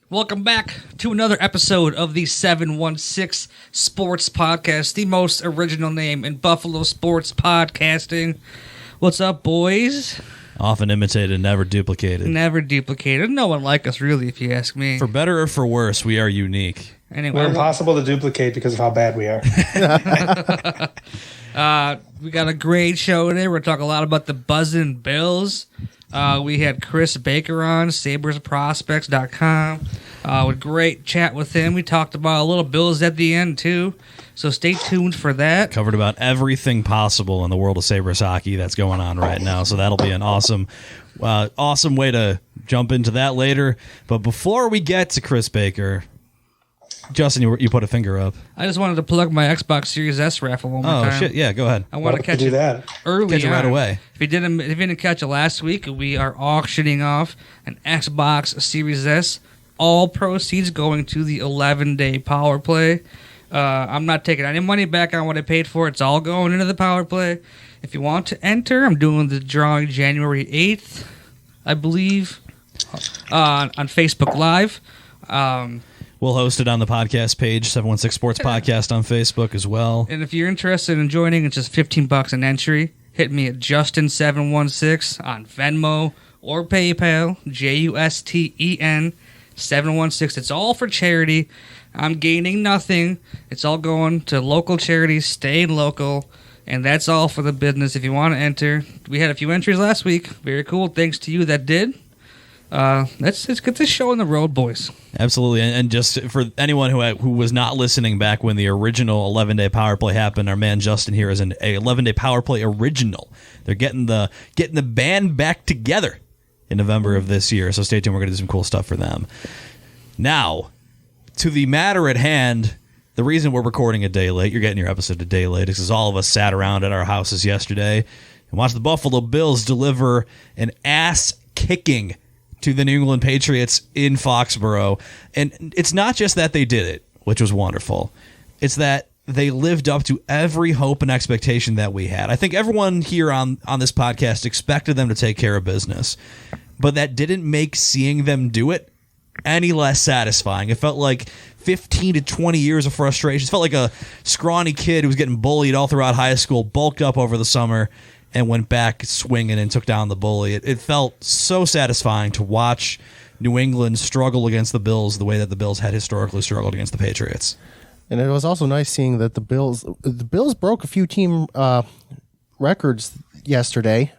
Welcome back to another episode of the 716 Sports Podcast, the most original name in Buffalo sports podcasting. What's up, boys? Often imitated, never duplicated. Never duplicated. No one like us, really, if you ask me. For better or for worse, we are unique. Anyway, we're impossible to duplicate because of how bad we are. We got a great show today. We're talking a lot about the buzzing Bills. We had Kris Baker on, SabresProspects.com. With great chat with him. We talked about a little Bills at the end, too. So stay tuned for that. Covered about everything possible in the world of Sabres hockey that's going on right now. So that'll be an awesome way to jump into that later. But before we get to Kris Baker, Justin, you put a finger up. I just wanted to plug my Xbox Series S raffle one more time. Oh, shit. Yeah, go ahead. I want to catch do that early Catch it right away. If you didn't catch it last week, we are auctioning off an Xbox Series S. All proceeds going to the 11-day power play. I'm not taking any money back on what I paid for. It's all going into the power play. If you want to enter, I'm doing the drawing January 8th, I believe, on Facebook Live. We'll host it on the podcast page, 716 Sports Podcast on Facebook as well. And if you're interested in joining, it's just $15 an entry. Hit me at Justin716 on Venmo or PayPal, JUSTEN 716. It's all for charity. I'm gaining nothing. It's all going to local charities, staying local, and that's all for the business. If you want to enter, we had a few entries last week. Very cool. Thanks to you that did. Let's get this show on the road, boys. Absolutely, and just for anyone who was not listening back when the original 11-day power play happened, our man Justin here is a 11-day power play original. They're getting the band back together in November of this year, so stay tuned. We're going to do some cool stuff for them. Now, to the matter at hand, the reason we're recording a day late, you're getting your episode a day late, is because all of us sat around at our houses yesterday and watched the Buffalo Bills deliver an ass-kicking to the New England Patriots in Foxborough. And it's not just that they did it, which was wonderful. It's that they lived up to every hope and expectation that we had. I think everyone here on this podcast expected them to take care of business, but that didn't make seeing them do it any less satisfying. It felt like 15 to 20 years of frustration. It felt like a scrawny kid who was getting bullied all throughout high school, bulked up over the summer, and went back swinging and took down the bully. It felt so satisfying to watch New England struggle against the Bills the way that the Bills had historically struggled against the Patriots. And it was also nice seeing that the Bills broke a few team records yesterday.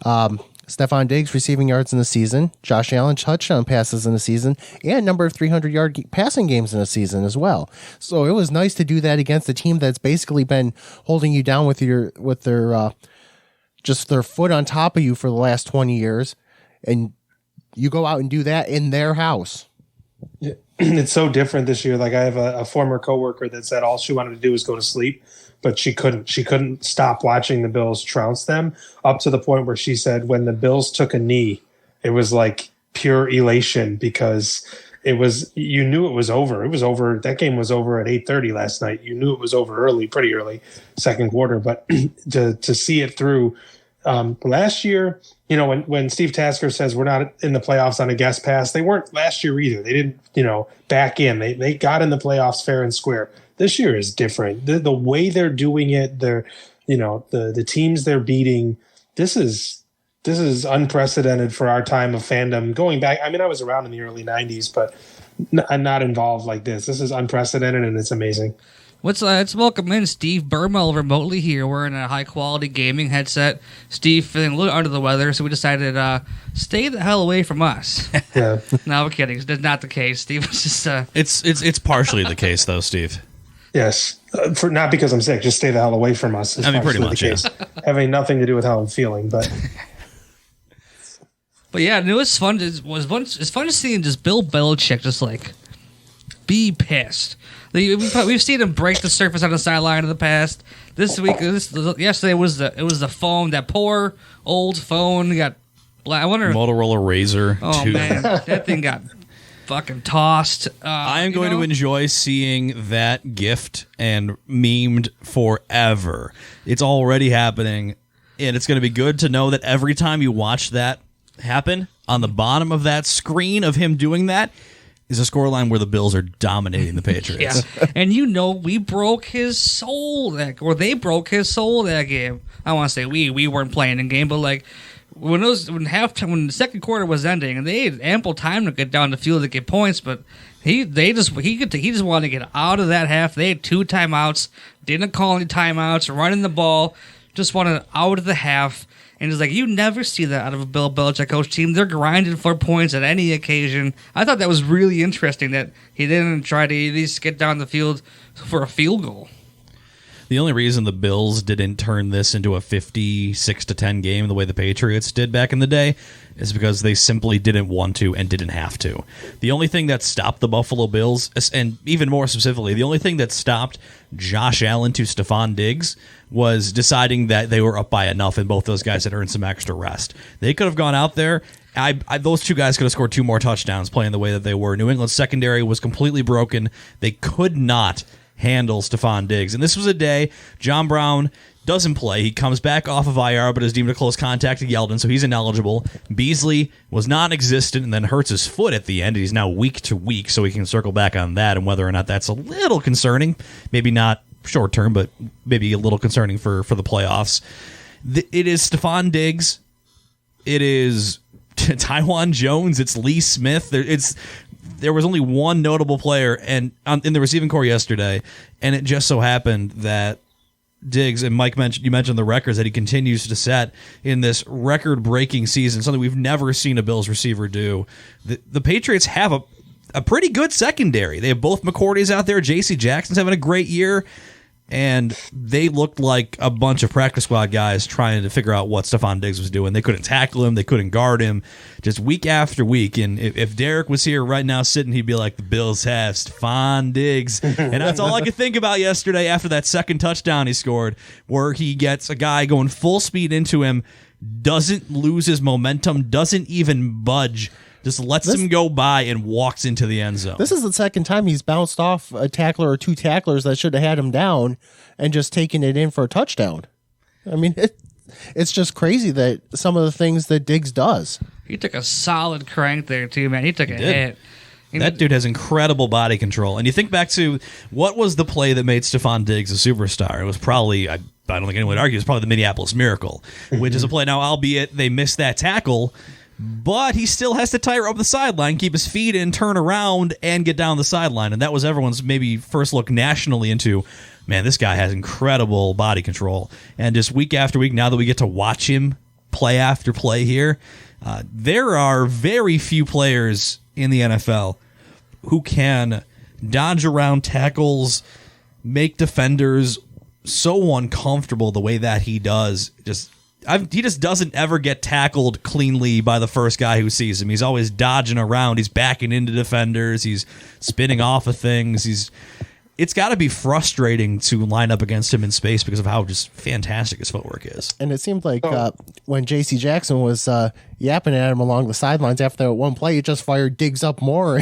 Stephon Diggs receiving yards in the season, Josh Allen touchdown passes in the season, and number of 300-yard passing games in the season as well. So it was nice to do that against a team that's basically been holding you down with their just their foot on top of you for the last 20 years, and you go out and do that in their house. Yeah. It's so different this year. Like, I have a former coworker that said all she wanted to do was go to sleep, but she couldn't stop watching the Bills trounce them, up to the point where she said when the Bills took a knee, it was like pure elation, because you knew it was over. It was over. That game was over at 8:30 last night. You knew it was over pretty early, second quarter. But to see it through, last year, when Steve Tasker says we're not in the playoffs on a guest pass, they weren't last year either. They didn't, back in. They got in the playoffs fair and square. This year is different. The way they're doing it, the teams they're beating. This is unprecedented for our time of fandom. Going back, I mean, I was around in the early 90s, but I'm not involved like this. This is unprecedented, and it's amazing. Let's welcome in Steve Burmel remotely here. We're in a high-quality gaming headset. Steve feeling a little under the weather, so we decided stay the hell away from us. Yeah. No, we're kidding. That's not the case. Steve was just... It's partially the case, though, Steve. Yes. Not because I'm sick. Just stay the hell away from us. I mean, pretty much, yeah. Having nothing to do with how I'm feeling, but... But yeah, it was fun. It's fun to see just Bill Belichick just like be pissed. We've seen him break the surface on the sideline in the past. Yesterday was the phone, that poor old phone got. I wonder. Motorola Razr. Oh 2. man, that thing got fucking tossed. I am going to enjoy seeing that gift and memed forever. It's already happening, and it's going to be good to know that every time you watch that happen, on the bottom of that screen of him doing that, is a scoreline where the Bills are dominating the Patriots. Yeah, and we broke his soul they broke his soul that game. I want to say we weren't playing the game, but like when the second quarter was ending, and they had ample time to get down the field to get points, but he just wanted to get out of that half. They had 2 timeouts, didn't call any timeouts, running the ball, just wanted out of the half. And it's like, you never see that out of a Bill Belichick coach team. They're grinding for points at any occasion. I thought that was really interesting that he didn't try to at least get down the field for a field goal. The only reason the Bills didn't turn this into a 56-10 game the way the Patriots did back in the day is because they simply didn't want to and didn't have to. The only thing that stopped the Buffalo Bills, and even more specifically, the only thing that stopped Josh Allen to Stephon Diggs was deciding that they were up by enough and both those guys had earned some extra rest. They could have gone out there. Those 2 guys could have scored 2 more touchdowns playing the way that they were. New England's secondary was completely broken. They could not handle Stephon Diggs. And this was a day John Brown doesn't play. He comes back off of IR, but is deemed a close contact to Yeldon, so he's ineligible. Beasley was non-existent and then hurts his foot at the end. He's now week to week, so we can circle back on that and whether or not that's a little concerning. Maybe not short term, but maybe a little concerning for the playoffs. It is Stephon Diggs. It is Tywan Jones. It's Lee Smith. There was only one notable player in the receiving corps yesterday, and it just so happened that Diggs, and Mike you mentioned the records that he continues to set in this record-breaking season, something we've never seen a Bills receiver do. The Patriots have a pretty good secondary. They have both McCourties out there. J.C. Jackson's having a great year. And they looked like a bunch of practice squad guys trying to figure out what Stephon Diggs was doing. They couldn't tackle him. They couldn't guard him just week after week. And if Derek was here right now sitting, he'd be like, the Bills have Stephon Diggs. And that's all I could think about yesterday after that second touchdown he scored, where he gets a guy going full speed into him, doesn't lose his momentum, doesn't even budge, just lets him go by and walks into the end zone. This is the second time he's bounced off a tackler or 2 tacklers that should have had him down and just taken it in for a touchdown. I mean, it's just crazy that some of the things that Diggs does. He took a solid crank there, too, man. He took a hit. That dude has incredible body control. And you think back to what was the play that made Stephon Diggs a superstar? It was probably, I don't think anyone would argue, it was probably the Minneapolis Miracle, which is a play. Now, albeit they missed that tackle, but he still has to tire up the sideline, keep his feet in, turn around, and get down the sideline. And that was everyone's maybe first look nationally into, man, this guy has incredible body control. And just week after week, now that we get to watch him play after play here, there are very few players in the NFL who can dodge around tackles, make defenders so uncomfortable the way that he does. He just doesn't ever get tackled cleanly by the first guy who sees him. He's always dodging around. He's backing into defenders. He's spinning off of things. It's got to be frustrating to line up against him in space because of how just fantastic his footwork is. And it seemed like when J.C. Jackson was yapping at him along the sidelines after that one play, he just fired Diggs up more.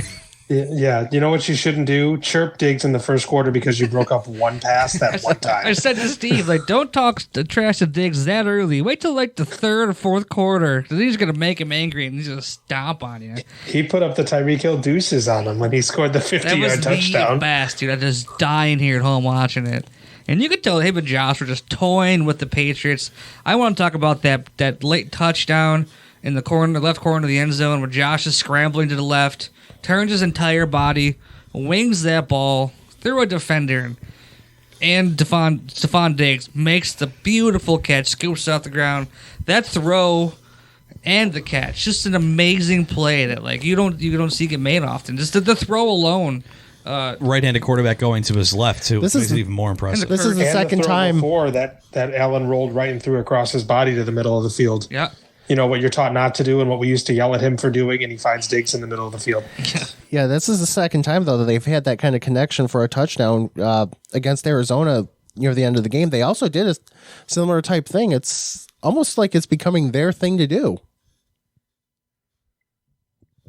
Yeah, you know what you shouldn't do? Chirp Diggs in the first quarter because you broke up one pass that one time. I said to Steve, don't talk trash to Diggs that early. Wait till the 3rd or 4th quarter. He's going to make him angry and he's going to stomp on you. He put up the Tyreek Hill deuces on him when he scored the 50-yard touchdown. That was the best, dude. I'm just dying here at home watching it. And you could tell him and Josh were just toying with the Patriots. I want to talk about that late touchdown in the left corner of the end zone where Josh is scrambling to the left, turns his entire body, wings that ball through a defender, and Stephon Diggs makes the beautiful catch, scoops off the ground. That throw and the catch, just an amazing play that you don't see get made often. Just the throw alone. Right-handed quarterback going to his left too. This is even more impressive. This is the second time before that Allen rolled right and threw across his body to the middle of the field. Yeah. You know, what you're taught not to do and what we used to yell at him for doing, and he finds Diggs in the middle of the field. Yeah, this is the second time, though, that they've had that kind of connection for a touchdown against Arizona near the end of the game. They also did a similar type thing. It's almost like it's becoming their thing to do.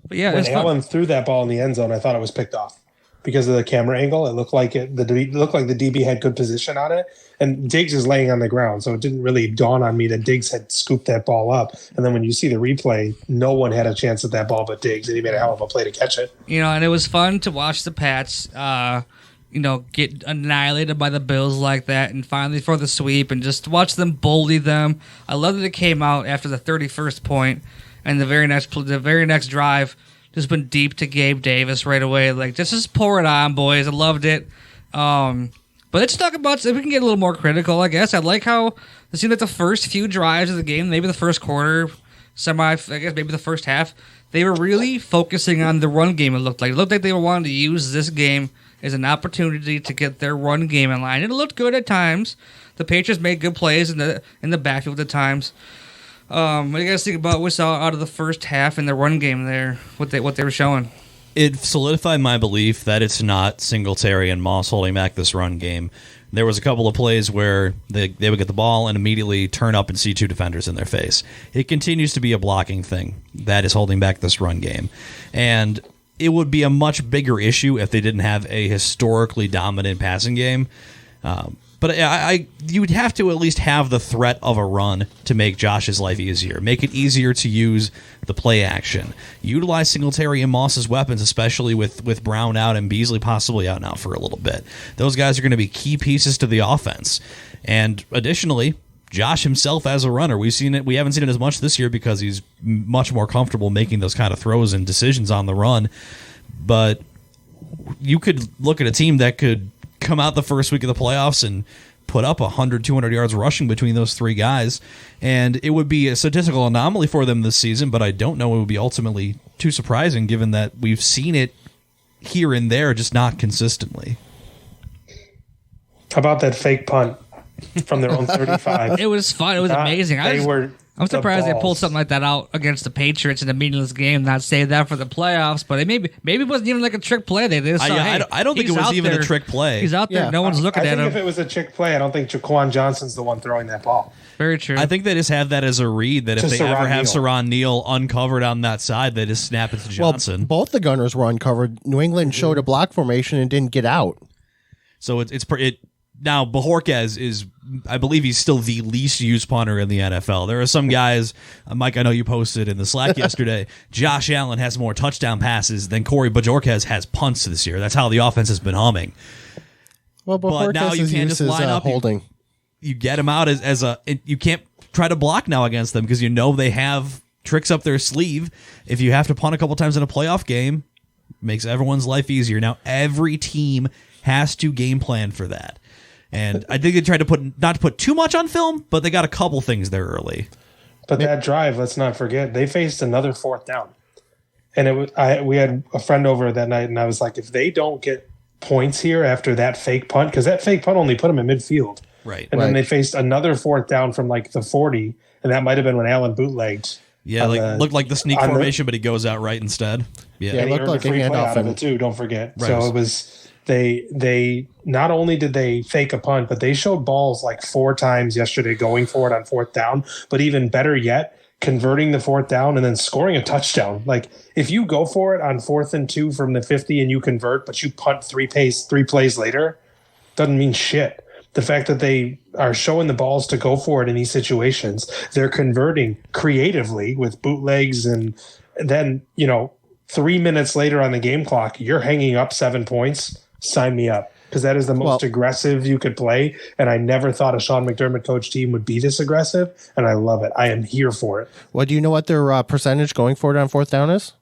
But yeah, when Allen threw that ball in the end zone, I thought it was picked off. because of the camera angle. It looked like the DB had good position on it, and Diggs is laying on the ground, so it didn't really dawn on me that Diggs had scooped that ball up. And then when you see the replay, no one had a chance at that ball but Diggs, and he made a hell of a play to catch it. And it was fun to watch the Pats, get annihilated by the Bills like that, and finally for the sweep, and just watch them bully them. I love that it came out after the 31st point, and the very next drive just went deep to Gabe Davis right away. Like, just pour it on, boys. I loved it. But let's talk about, if we can get a little more critical, I guess. I like how it seemed like the first few drives of the game, maybe the first quarter, maybe the first half, they were really focusing on the run game, it looked like. It looked like they were wanting to use this game as an opportunity to get their run game in line. It looked good at times. The Patriots made good plays in the backfield at times. What do you guys think about what we saw out of the first half in the run game there? What they were showing? It solidified my belief that it's not Singletary and Moss holding back this run game. There was a couple of plays where they would get the ball and immediately turn up and see two defenders in their face. It continues to be a blocking thing that is holding back this run game. And it would be a much bigger issue if they didn't have a historically dominant passing game. But you would have to at least have the threat of a run to make Josh's life easier. Make it easier to use the play action. Utilize Singletary and Moss's weapons, especially with Brown out and Beasley possibly out now for a little bit. Those guys are going to be key pieces to the offense. And additionally, Josh himself as a runner, we haven't seen it as much this year because he's much more comfortable making those kind of throws and decisions on the run. But you could look at a team that could come out the first week of the playoffs and put up 100, 200 yards rushing between those three guys, and it would be a statistical anomaly for them this season, but I don't know it would be ultimately too surprising given that we've seen it here and there, just not consistently. How about that fake punt from their own 35? It was fun. It was amazing. I'm surprised they pulled something like that out against the Patriots in a meaningless game, not save that for the playoffs, but maybe it wasn't even like a trick play. They just saw, I don't think it was even a trick play. He's out there. No one's looking at him. I think if it was a trick play, I don't think Jaquan Johnson's the one throwing that ball. Very true. I think they just have that as a read that if they ever have Saron Neal uncovered on that side, they just snap it to Johnson. Well, both the gunners were uncovered. New England showed a block formation and didn't get out. So now, Bajorquez is, I believe he's still the least used punter in the NFL. There are some guys, Mike, I know you posted in the Slack yesterday, Josh Allen has more touchdown passes than Corey Bajorquez has punts this year. That's how the offense has been humming. Well, but now you can't just line up. Holding. You get them out you can't try to block now against them because you know they have tricks up their sleeve. If you have to punt a couple times in a playoff game, it makes everyone's life easier. Now, every team has to game plan for that. And I think they tried to not to put too much on film, but they got a couple things there early. But that drive, let's not forget, they faced another fourth down. And we had a friend over that night, and I was like, if they don't get points here after that fake punt, because that fake punt only put them in midfield. Right. And then they faced another fourth down from like the 40, and that might have been when Allen bootlegged. Yeah, looked like the sneak formation, but he goes out right instead. Yeah, it looked like a handoff out of it too, don't forget. Right. So it was... They not only did they fake a punt, but they showed balls like 4 times yesterday going for it on fourth down. But even better yet, converting the fourth down and then scoring a touchdown. Like if you go for it on 4th and 2 from the 50 and you convert, but you punt 3 plays later, doesn't mean shit. The fact that they are showing the balls to go for it in these situations, they're converting creatively with bootlegs, and then 3 minutes later on the game clock, you're hanging up 7 points. Sign me up, because that is the most aggressive you could play, and I never thought a Sean McDermott coach team would be this aggressive, and I love it. I am here for it. Well, do you know what their percentage going for it on fourth down is?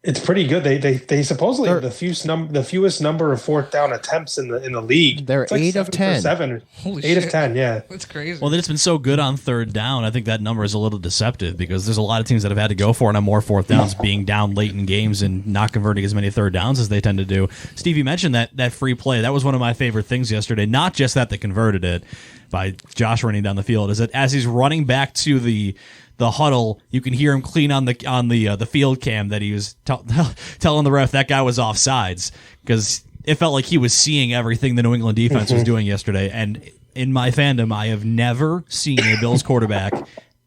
It's pretty good. They supposedly have the fewest number of fourth down attempts in the league. They're like 8 of 10. 8 of 10, yeah. That's crazy. Well, it's been so good on third down. I think that number is a little deceptive because there's a lot of teams that have had to go for it on more fourth downs, being down late in games and not converting as many third downs as they tend to do. Steve, you mentioned that free play. That was one of my favorite things yesterday. Not just that they converted it by Josh running down the field, is that as he's running back to the huddle, you can hear him clean on the field cam that he was telling the ref that guy was offsides, because it felt like he was seeing everything the New England defense was doing yesterday. And in my fandom, I have never seen a Bills quarterback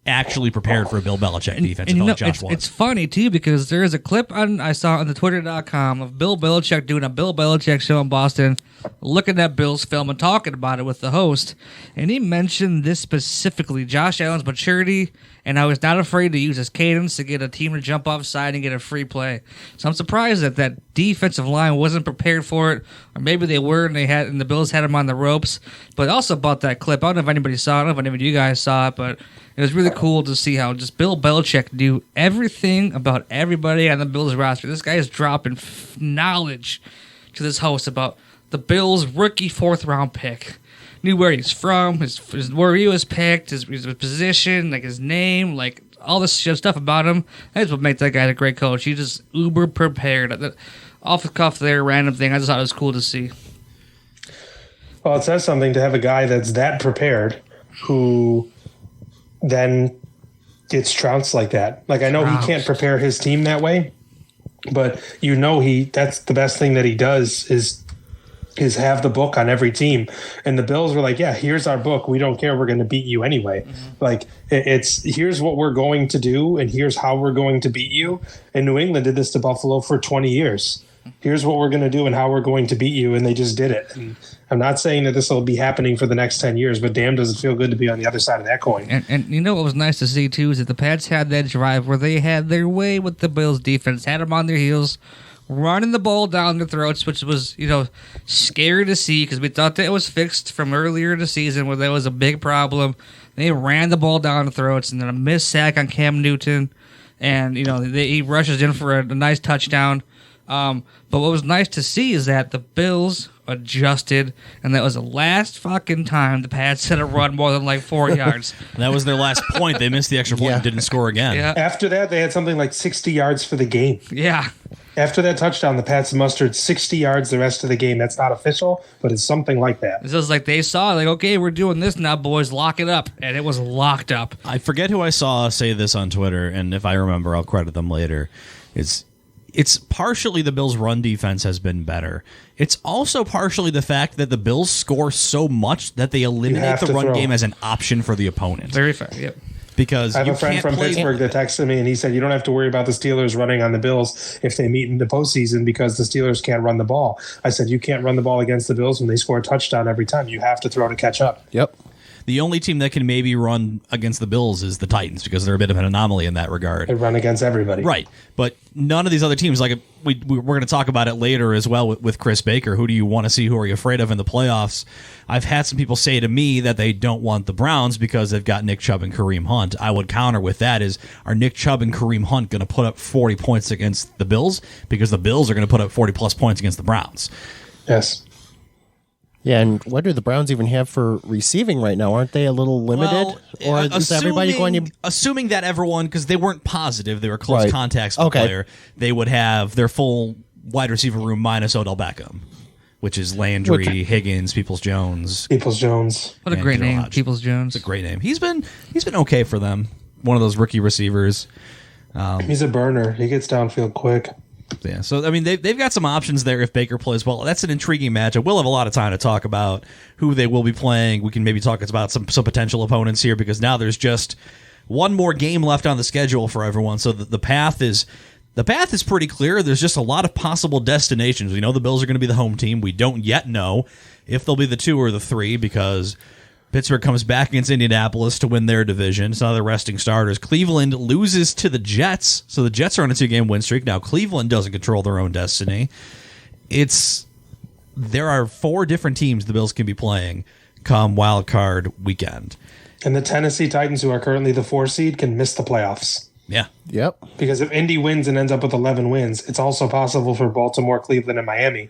actually prepared for a Bill Belichick defense. And Josh was. it's funny, too, because there is a clip I saw on the Twitter.com of Bill Belichick doing a Bill Belichick show in Boston, looking at Bill's film and talking about it with the host. And he mentioned this specifically, Josh Allen's maturity, and I was not afraid to use his cadence to get a team to jump offside and get a free play. So I'm surprised that defensive line wasn't prepared for it, or maybe they were, and the Bills had him on the ropes. But also about that clip, I don't know if anybody saw it, I don't know if any of you guys saw it, but it was really cool to see how just Bill Belichick knew everything about everybody on the Bills roster. This guy is dropping knowledge to this host about the Bills' rookie 4th-round pick. Knew where he's from, where he was picked, his position, like his name, like all this stuff about him. That's what makes that guy a great coach. He's just uber prepared. Off the cuff there, random thing. I just thought it was cool to see. Well, it says something to have a guy that's that prepared who then gets trounced like that. Like, I know he can't prepare his team that way, but that's the best thing that he does is have the book on every team. And the Bills were like, yeah, here's our book. We don't care. We're going to beat you anyway. Mm-hmm. Like, here's what we're going to do, and here's how we're going to beat you. And New England did this to Buffalo for 20 years. Here's what we're going to do and how we're going to beat you, and they just did it. And I'm not saying that this will be happening for the next 10 years, but damn, does it feel good to be on the other side of that coin. And you know what was nice to see, too, is that the Pats had that drive where they had their way with the Bills' defense, had them on their heels, running the ball down their throats, which was, scary to see because we thought that it was fixed from earlier in the season where there was a big problem. They ran the ball down the throats, and then a missed sack on Cam Newton, and, he rushes in for a nice touchdown. But what was nice to see is that the Bills adjusted, and that was the last fucking time the Pats had a run more than like 4 yards. That was their last point. They missed the extra point and didn't score again. Yeah. After that, they had something like 60 yards for the game. Yeah. After that touchdown, the Pats mustered 60 yards the rest of the game. That's not official, but it's something like that. It was like they saw, like, okay, we're doing this now, boys. Lock it up. And it was locked up. I forget who I saw say this on Twitter, and if I remember, I'll credit them later. It's partially the Bills' run defense has been better. It's also partially the fact that the Bills score so much that they eliminate the run game as an option for the opponent. Very fair, yep. Because I have a friend from Pittsburgh that texted me, and he said, you don't have to worry about the Steelers running on the Bills if they meet in the postseason because the Steelers can't run the ball. I said, you can't run the ball against the Bills when they score a touchdown every time. You have to throw to catch up. Yep. The only team that can maybe run against the Bills is the Titans because they're a bit of an anomaly in that regard. They run against everybody. Right. But none of these other teams, like we're going to talk about it later as well with Kris Baker. Who do you want to see? Who are you afraid of in the playoffs? I've had some people say to me that they don't want the Browns because they've got Nick Chubb and Kareem Hunt. I would counter with that is, are Nick Chubb and Kareem Hunt going to put up 40 points against the Bills? Because the Bills are going to put up 40-plus points against the Browns. Yes. Yeah, and what do the Browns even have for receiving right now? Aren't they a little limited? Well, or is everybody going to... Assuming that everyone, because they weren't positive, they were close contacts with the player, they would have their full wide receiver room minus Odell Beckham, which is Landry, Higgins, Peoples-Jones. Peoples-Jones. What a great name, Peoples-Jones. It's a great name. He's been okay for them. One of those rookie receivers. He's a burner. He gets downfield quick. Yeah, so I mean they've got some options there if Baker plays well. That's an intriguing matchup. We'll have a lot of time to talk about who they will be playing. We can maybe talk about some potential opponents here because now there's just one more game left on the schedule for everyone. So the path is pretty clear. There's just a lot of possible destinations. We know the Bills are going to be the home team. We don't yet know if they'll be the 2 or the 3 because Pittsburgh comes back against Indianapolis to win their division. It's not their resting starters. Cleveland loses to the Jets, so the Jets are on a 2-game win streak. Now Cleveland doesn't control their own destiny. There are 4 different teams the Bills can be playing come Wild Card weekend. And the Tennessee Titans, who are currently the 4 seed, can miss the playoffs. Yeah. Yep. Because if Indy wins and ends up with 11 wins, it's also possible for Baltimore, Cleveland, and Miami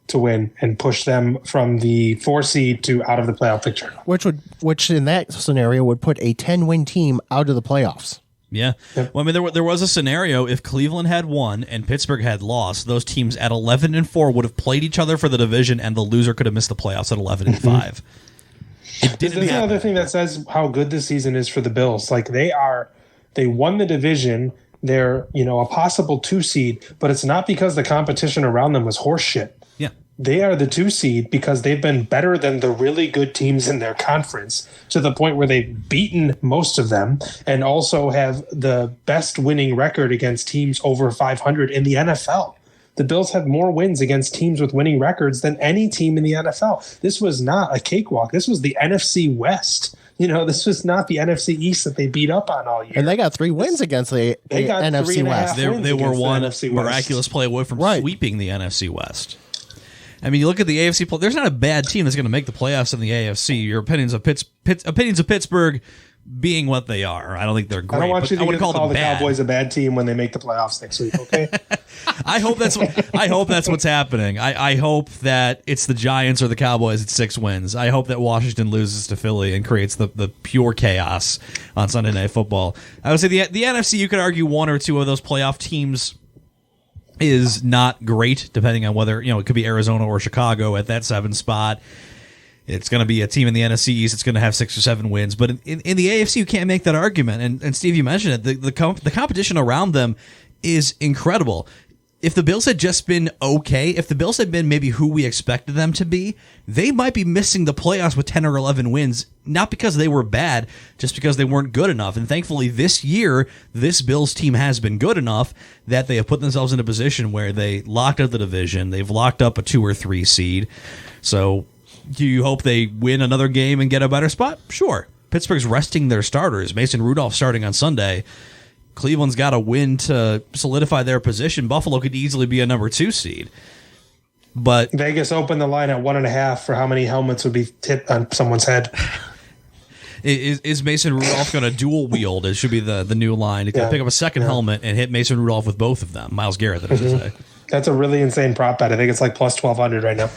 to win and push them from the 4 seed to out of the playoff picture. Which in that scenario would put a 10-win team out of the playoffs. Yeah. Yep. Well, I mean, there was a scenario if Cleveland had won and Pittsburgh had lost, those teams at 11-4 would have played each other for the division, and the loser could have missed the playoffs at 11-5. It didn't happen. Another thing that says how good this season is for the Bills. Like they won the division. They're a possible 2 seed, but it's not because the competition around them was horse shit. Yeah. They are the 2 seed because they've been better than the really good teams in their conference to the point where they've beaten most of them and also have the best winning record against teams over 500 in the NFL. The Bills have more wins against teams with winning records than any team in the NFL. This was not a cakewalk. This was the NFC West. This was not the NFC East that they beat up on all year. And they got 3 wins against the NFC West. They were one miraculous play away from sweeping the NFC West. I mean, you look at the AFC play. There's not a bad team that's going to make the playoffs in the AFC. Your opinions of Pittsburgh being what they are. I don't think they're great. I don't want you to call the bad. Cowboys a bad team when they make the playoffs next week. Okay. I hope that's what's happening. I hope that it's the Giants or the Cowboys at 6 wins. I hope that Washington loses to Philly and creates the pure chaos on Sunday Night Football. I would say the NFC, you could argue 1 or 2 of those playoff teams is not great, depending on whether, it could be Arizona or Chicago at that 7 spot. It's going to be a team in the NFC East. It's going to have 6 or 7 wins. But in the AFC, you can't make that argument. And Steve, you mentioned it. The competition around them is incredible. If the Bills had just been okay, if the Bills had been maybe who we expected them to be, they might be missing the playoffs with 10 or 11 wins, not because they were bad, just because they weren't good enough. And thankfully this year, this Bills team has been good enough that they have put themselves in a position where they locked up the division. They've locked up a 2 or 3 seed. So do you hope they win another game and get a better spot? Sure. Pittsburgh's resting their starters. Mason Rudolph starting on Sunday. Cleveland's got to win to solidify their position. Buffalo could easily be a number 2 seed. But Vegas opened the line at 1.5 for how many helmets would be hit on someone's head. Is Mason Rudolph going to dual wield? It should be the new line. He can pick up a second helmet and hit Mason Rudolph with both of them. Myles Garrett, that is to say. That's a really insane prop bet. I think it's like plus 1,200 right now.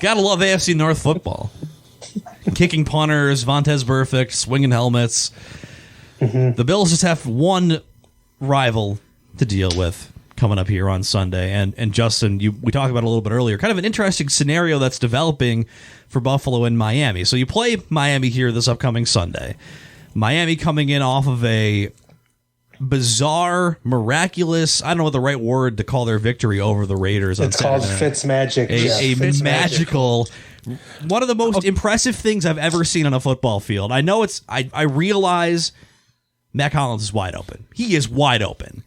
Gotta love AFC North football. Kicking punters, Vontaze Burfict, swinging helmets. The Bills just have one rival to deal with coming up here on Sunday. And Justin, we talked about it a little bit earlier, kind of an interesting scenario that's developing for Buffalo and Miami. So you play Miami here this upcoming Sunday. Miami coming in off of a bizarre, miraculous, I don't know what the right word to call their victory over the Raiders. It's called Fitzmagic. A magical, one of the most impressive things I've ever seen on a football field. I know I realize Matt Collins is wide open. He is wide open.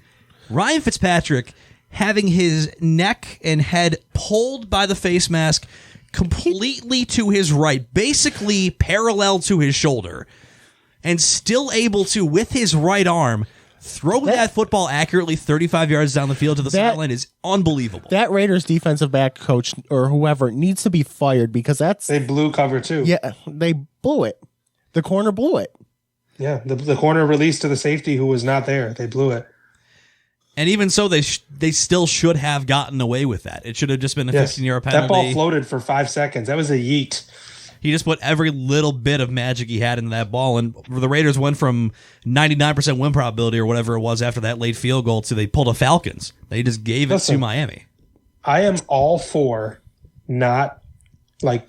Ryan Fitzpatrick having his neck and head pulled by the face mask completely to his right, basically parallel to his shoulder, and still able to, with his right arm, throw that football accurately 35 yards down the field to the sideline is unbelievable. That Raiders defensive back coach or whoever needs to be fired because they blew cover 2. Yeah, they blew it. The corner blew it. Yeah, the corner released to the safety who was not there. They blew it. And even so, they still should have gotten away with that. It should have just been a 15-yard penalty. That ball floated for 5 seconds. That was a yeet. He just put every little bit of magic he had in that ball, and the Raiders went from 99% win probability or whatever it was after that late field goal to they pulled a Falcons. They just gave it to Miami. I am all for not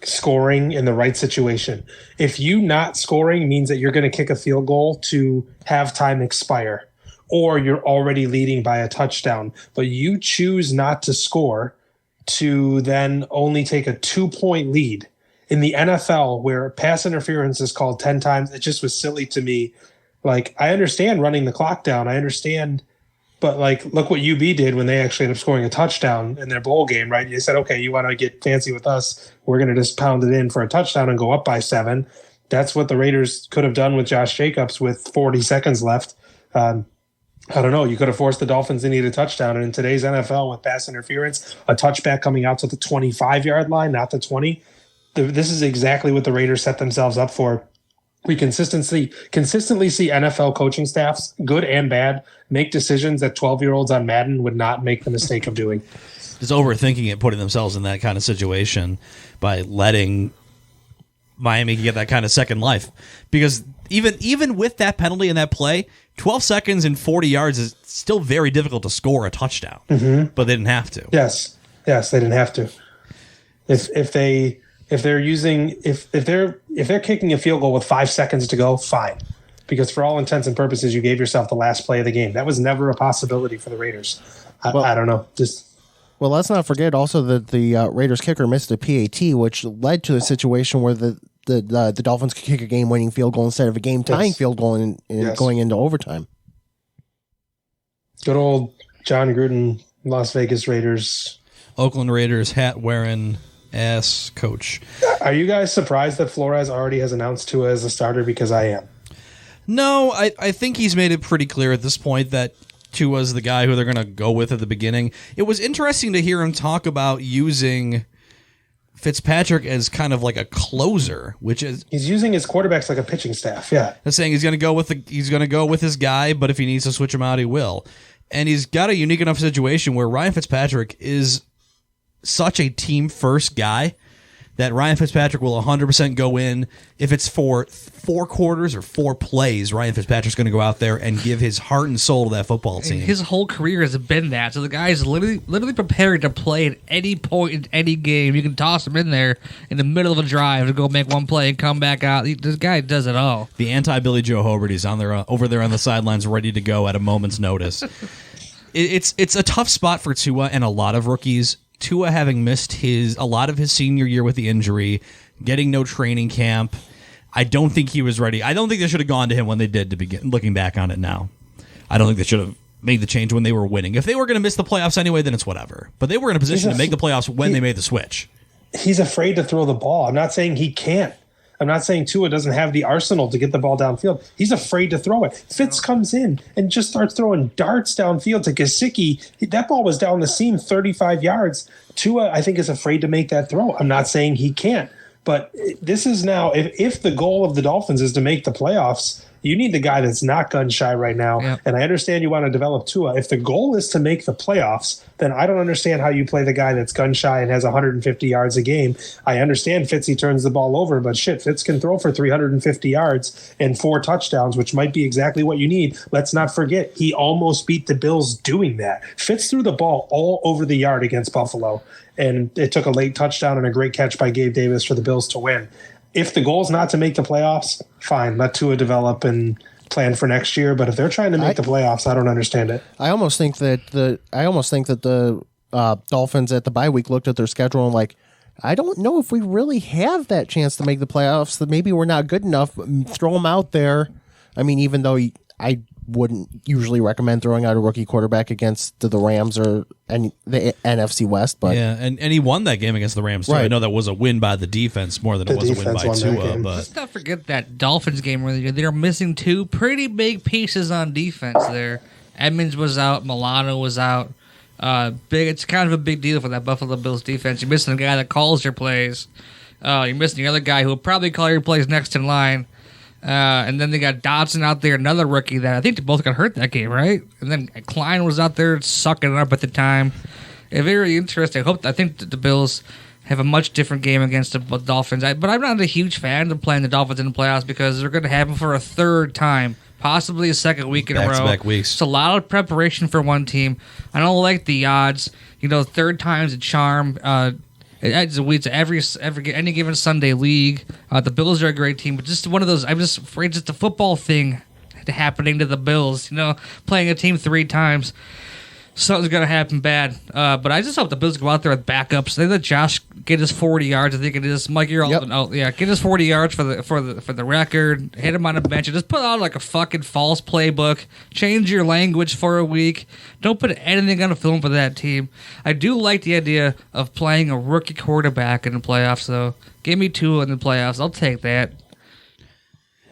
scoring in the right situation. If you not scoring means that you're going to kick a field goal to have time expire, or you're already leading by a touchdown, but you choose not to score to then only take a 2-point lead. In the NFL, where pass interference is called 10 times, it just was silly to me. I understand running the clock down. I understand, but look what UB did when they actually ended up scoring a touchdown in their bowl game, right? You said, okay, you want to get fancy with us. We're going to just pound it in for a touchdown and go up by 7. That's what the Raiders could have done with Josh Jacobs with 40 seconds left. I don't know. You could have forced the Dolphins to need a touchdown. And in today's NFL with pass interference, a touchback coming out to the 25-yard line, not the 20. This is exactly what the Raiders set themselves up for. We consistently see NFL coaching staffs, good and bad, make decisions that 12-year-olds on Madden would not make the mistake of doing. Just overthinking it, putting themselves in that kind of situation by letting Miami get that kind of second life. Because even with that penalty and that play, 12 seconds and 40 yards is still very difficult to score a touchdown. But they didn't have to. Yes, they didn't have to. If they're kicking a field goal with 5 seconds to go, fine. Because for all intents and purposes, you gave yourself the last play of the game. That was never a possibility for the Raiders. I don't know. Well, let's not forget also that the Raiders kicker missed a PAT, which led to a situation where the Dolphins could kick a game-winning field goal instead of a game-tying field goal going into overtime. Good old John Gruden, Las Vegas Raiders. Oakland Raiders hat-wearing ass coach. Are you guys surprised that Flores already has announced Tua as a starter? Because I am. No, I think he's made it pretty clear at this point that Tua's the guy who they're going to go with at the beginning. It was interesting to hear him talk about using Fitzpatrick as kind of like a closer, which is he's using his quarterbacks like a pitching staff. Yeah, that's saying he's going to go with his guy, but if he needs to switch him out, he will. And he's got a unique enough situation where Ryan Fitzpatrick is such a team first guy that Ryan Fitzpatrick will 100% go in. If it's for 4 quarters or 4 plays, Ryan Fitzpatrick's going to go out there and give his heart and soul to that football team. His whole career has been that. So the guy is literally prepared to play at any point in any game. You can toss him in there in the middle of a drive to go make one play and come back out. This guy does it all. The anti-Billy Joe Hobart, he's over there on the sidelines ready to go at a moment's notice. It's a tough spot for Tua and a lot of rookies. Tua having missed a lot of his senior year with the injury, getting no training camp. I don't think he was ready. I don't think they should have gone to him when they did to begin. Looking back on it now, I don't think they should have made the change when they were winning. If they were going to miss the playoffs anyway, then it's whatever. But they were in a position to make the playoffs when they made the switch. He's afraid to throw the ball. I'm not saying he can't. I'm not saying Tua doesn't have the arsenal to get the ball downfield. He's afraid to throw it. Fitz comes in and just starts throwing darts downfield to Gesicki. That ball was down the seam 35 yards. Tua, I think, is afraid to make that throw. I'm not saying he can't. But this is now, if the goal of the Dolphins is to make the playoffs, you need the guy that's not gun shy right now. Yep. And I understand you want to develop Tua. If the goal is to make the playoffs, then I don't understand how you play the guy that's gun shy and has 150 yards a game. I understand Fitzy turns the ball over, but shit, Fitz can throw for 350 yards and 4 touchdowns, which might be exactly what you need. Let's not forget, he almost beat the Bills doing that. Fitz threw the ball all over the yard against Buffalo, and it took a late touchdown and a great catch by Gabe Davis for the Bills to win. If the goal is not to make the playoffs, fine, let Tua develop and plan for next year. But if they're trying to make the playoffs, I don't understand it. I almost think that the Dolphins at the bye week looked at their schedule and like, I don't know if we really have that chance to make the playoffs. That maybe we're not good enough. Throw them out there. I mean, even though I wouldn't usually recommend throwing out a rookie quarterback against the Rams or the NFC West, but yeah, and he won that game against the Rams too. Right. I know that was a win by the defense more than it was a win by Tua. But let's not forget that Dolphins game where they're missing 2 pretty big pieces on defense. There, Edmonds was out, Milano was out. It's kind of a big deal for that Buffalo Bills defense. You're missing a guy that calls your plays. You're missing the other guy who will probably call your plays next in line. And then they got Dodson out there, another rookie that I think they both got hurt that game, right? And then Klein was out there sucking it up at the time. Very interesting. I think that the Bills have a much different game against the Dolphins. But I'm not a huge fan of playing the Dolphins in the playoffs because they're going to have them for a third time, possibly a second week in a row. Back-to-back weeks. It's a lot of preparation for one team. I don't like the odds. Third time's a charm. It adds a week to any given Sunday league. The Bills are a great team, but just one of those. I'm just afraid it's a football thing happening to the Bills. Playing a team 3 times, something's gonna happen bad. But I just hope the Bills go out there with backups. They let Josh get his 40 yards. I think it is. Mike, you're all get his 40 yards for the record. Hit him on a bench and just put out like a fucking false playbook. Change your language for a week. Don't put anything on a film for that team. I do like the idea of playing a rookie quarterback in the playoffs, though. Give me 2 in the playoffs. I'll take that.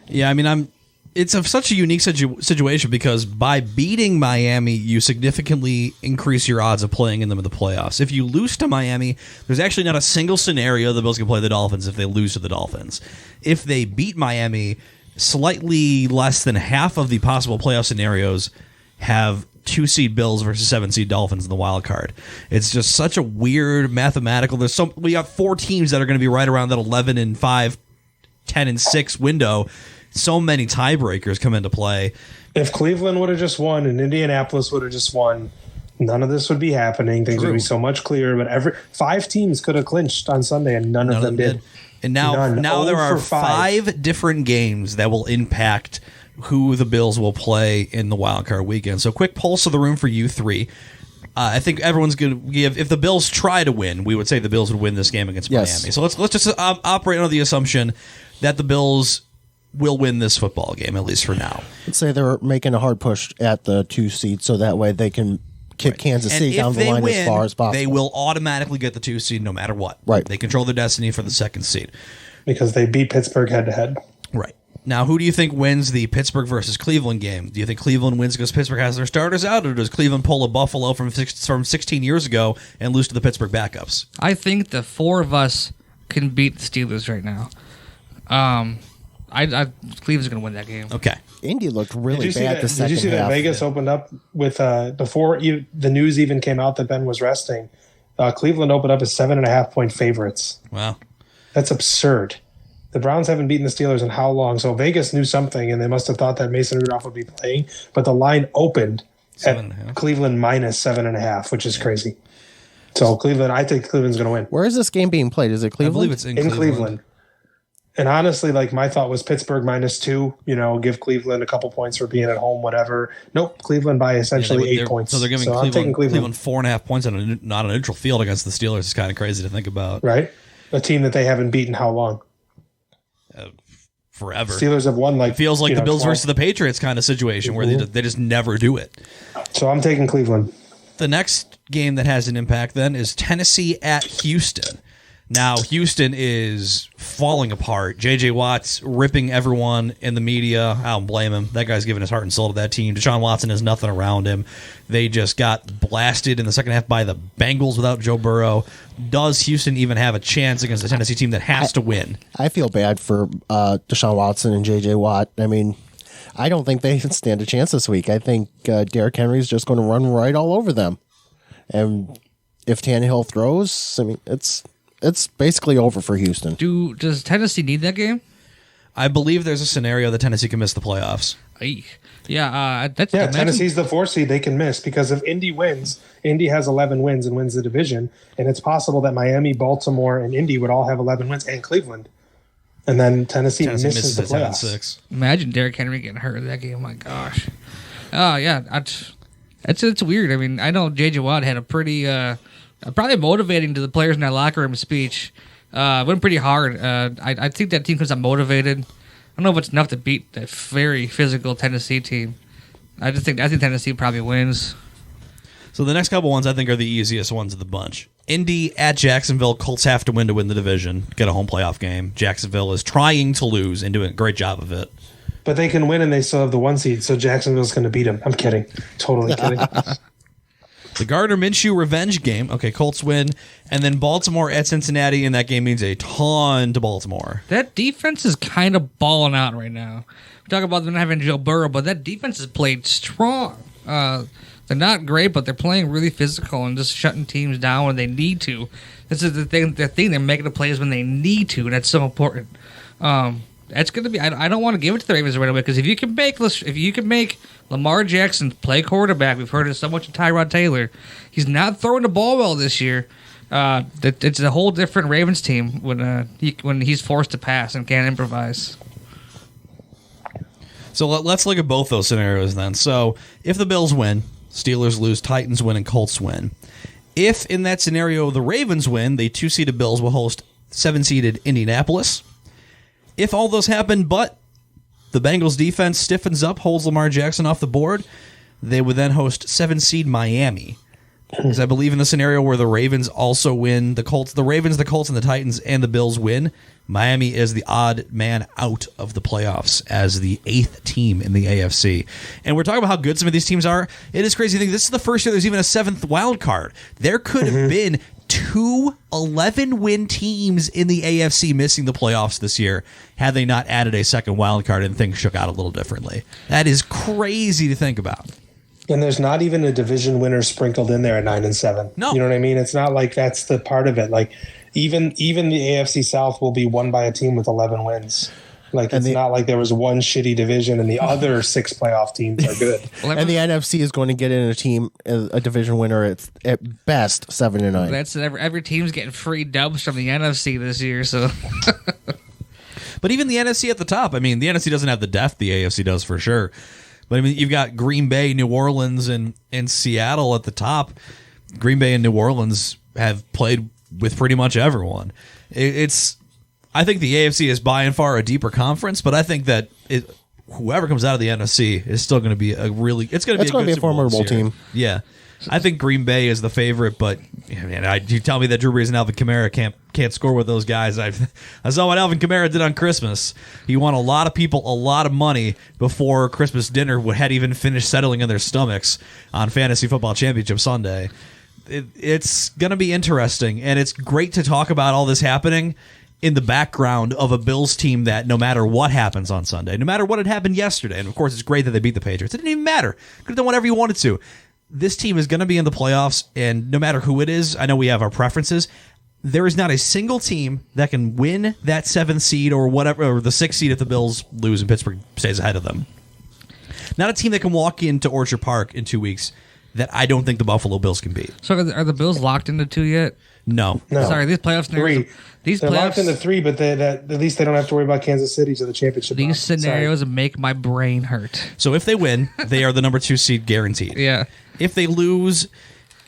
Yeah, I mean, it's such a unique situation because by beating Miami, you significantly increase your odds of playing in them in the playoffs. If you lose to Miami, there's actually not a single scenario the Bills can play the Dolphins if they lose to the Dolphins. If they beat Miami, slightly less than half of the possible playoff scenarios have 2-seed Bills versus 7-seed Dolphins in the wild card. It's just such a weird mathematical. We got 4 teams that are going to be right around that 11-5, 10-6 window. So many tiebreakers come into play. If Cleveland would have just won and Indianapolis would have just won, none of this would be happening. Things would be so much clearer. But 5 teams could have clinched on Sunday, and none of them did. And now there are 5 different games that will impact who the Bills will play in the wild card weekend. So quick pulse of the room for you 3. I think everyone's going to give. If the Bills try to win, we would say the Bills would win this game against Yes. Miami. So let's just operate under the assumption that the Bills will win this football game, at least for now. Let's say they're making a hard push at the 2 seed, so that way they can kick Kansas City down the line as far as possible. They will automatically get the 2 seed no matter what. Right. They control their destiny for the 2nd seed. Because they beat Pittsburgh head-to-head. Right. Now, who do you think wins the Pittsburgh versus Cleveland game? Do you think Cleveland wins because Pittsburgh has their starters out, or does Cleveland pull a Buffalo from 16 years ago and lose to the Pittsburgh backups? I think the 4 of us can beat the Steelers right now. Cleveland's going to win that game. Okay. Indy looked really bad the second half. Did you see that Vegas opened up with, before the news even came out that Ben was resting, Cleveland opened up as 7.5-point favorites. Wow. That's absurd. The Browns haven't beaten the Steelers in how long? So Vegas knew something, and they must have thought that Mason Rudolph would be playing. But the line opened at Cleveland minus 7.5, which is crazy. So Cleveland, I think Cleveland's going to win. Where is this game being played? Is it Cleveland? I believe it's in Cleveland. And honestly, like my thought was Pittsburgh -2. Give Cleveland a couple points for being at home, whatever. Nope, Cleveland by essentially 8 points. So they're giving Cleveland 4.5 points on not a neutral field against the Steelers. It's kind of crazy to think about. Right, a team that they haven't beaten how long? Forever. Steelers have won It feels like the Bills 12. versus the Patriots kind of situation where they just never do it. So I'm taking Cleveland. The next game that has an impact then is Tennessee at Houston. Now, Houston is falling apart. J.J. Watt's ripping everyone in the media. I don't blame him. That guy's giving his heart and soul to that team. Deshaun Watson has nothing around him. They just got blasted in the second half by the Bengals without Joe Burrow. Does Houston even have a chance against a Tennessee team that has to win? I feel bad for Deshaun Watson and J.J. Watt. I mean, I don't think they stand a chance this week. I think Derrick Henry's just going to run right all over them. And if Tannehill throws, I mean, it's basically over for Houston. Does Tennessee need that game? I believe there's a scenario that Tennessee can miss the playoffs. Tennessee's the 4 seed they can miss because if Indy wins, Indy has 11 wins and wins the division, and it's possible that Miami, Baltimore, and Indy would all have 11 wins, and Cleveland, and then Tennessee misses the playoffs. 10-6. Imagine Derrick Henry getting hurt in that game. Oh my gosh. Oh yeah, it's weird. I mean, I know J.J. Watt had a pretty probably motivating to the players in that locker room speech. Went pretty hard. I think that team comes out motivated. I don't know if it's enough to beat that very physical Tennessee team. I think Tennessee probably wins. So the next couple ones I think are the easiest ones of the bunch. Indy at Jacksonville. Colts have to win the division, get a home playoff game. Jacksonville is trying to lose and doing a great job of it. But they can win and they still have the 1 seed, so Jacksonville's going to beat them. I'm kidding. Totally kidding. The Gardner Minshew revenge game. Okay, Colts win. And then Baltimore at Cincinnati, and that game means a ton to Baltimore. That defense is kind of balling out right now. We talk about them not having Joe Burrow, but that defense has played strong. They're not great, but they're playing really physical and just shutting teams down when they need to. This is the thing. They're making the plays when they need to, and that's so important. That's going to be. I don't want to give it to the Ravens right away because if you can make Lamar Jackson play quarterback, we've heard it so much of Tyrod Taylor. He's not throwing the ball well this year. It's a whole different Ravens team when he's forced to pass and can't improvise. So let's look at both those scenarios then. So if the Bills win, Steelers lose, Titans win, and Colts win. If in that scenario the Ravens win, the 2-seeded Bills will host 7-seeded Indianapolis. If all those happen, but the Bengals defense stiffens up, holds Lamar Jackson off the board, they would then host 7-seed Miami. Because I believe in the scenario where the Ravens also win, the Colts, and the Titans, and the Bills win, Miami is the odd man out of the playoffs as the 8th team in the AFC. And we're talking about how good some of these teams are. It is crazy to think this is the first year there's even a 7th wild card. There could have been 2 11-win teams in the AFC missing the playoffs this year had they not added a second wild card and things shook out a little differently. That is crazy to think about. And there's not even a division winner sprinkled in there at 9-7. No. You know what I mean? It's not like that's the part of it. Like even the AFC South will be won by a team with 11 wins. Like it's not like there was one shitty division and the other 6 playoff teams are good. And the NFC is going to get in a division winner at best 7-9. That's every team's getting free dubs from the NFC this year. So, but even the NFC at the top. I mean, the NFC doesn't have the depth the AFC does for sure. But I mean, you've got Green Bay, New Orleans, and Seattle at the top. Green Bay and New Orleans have played with pretty much everyone. I think the AFC is by and far a deeper conference, but I think that whoever comes out of the NFC is still going to be it's going to be a formidable team. Yeah. I think Green Bay is the favorite, but you tell me that Drew Brees and Alvin Kamara can't score with those guys. I saw what Alvin Kamara did on Christmas. He won a lot of people a lot of money before Christmas dinner had even finished settling in their stomachs on Fantasy Football Championship Sunday. It's going to be interesting, and it's great to talk about all this happening in the background of a Bills team that no matter what happens on Sunday, no matter what had happened yesterday, and of course it's great that they beat the Patriots. It didn't even matter. Could have done whatever you wanted to. This team is going to be in the playoffs, and no matter who it is, I know we have our preferences. There is not a single team that can win that 7th seed or whatever, or the 6th seed if the Bills lose and Pittsburgh stays ahead of them. Not a team that can walk into Orchard Park in 2 weeks that I don't think the Buffalo Bills can beat. So are the Bills locked into 2 yet? No. Sorry, these playoff scenarios. 3. They're locked into 3, but at least they don't have to worry about Kansas City to the championship. These scenarios make my brain hurt. So if they win, they are the number 2 seed guaranteed. Yeah. If they lose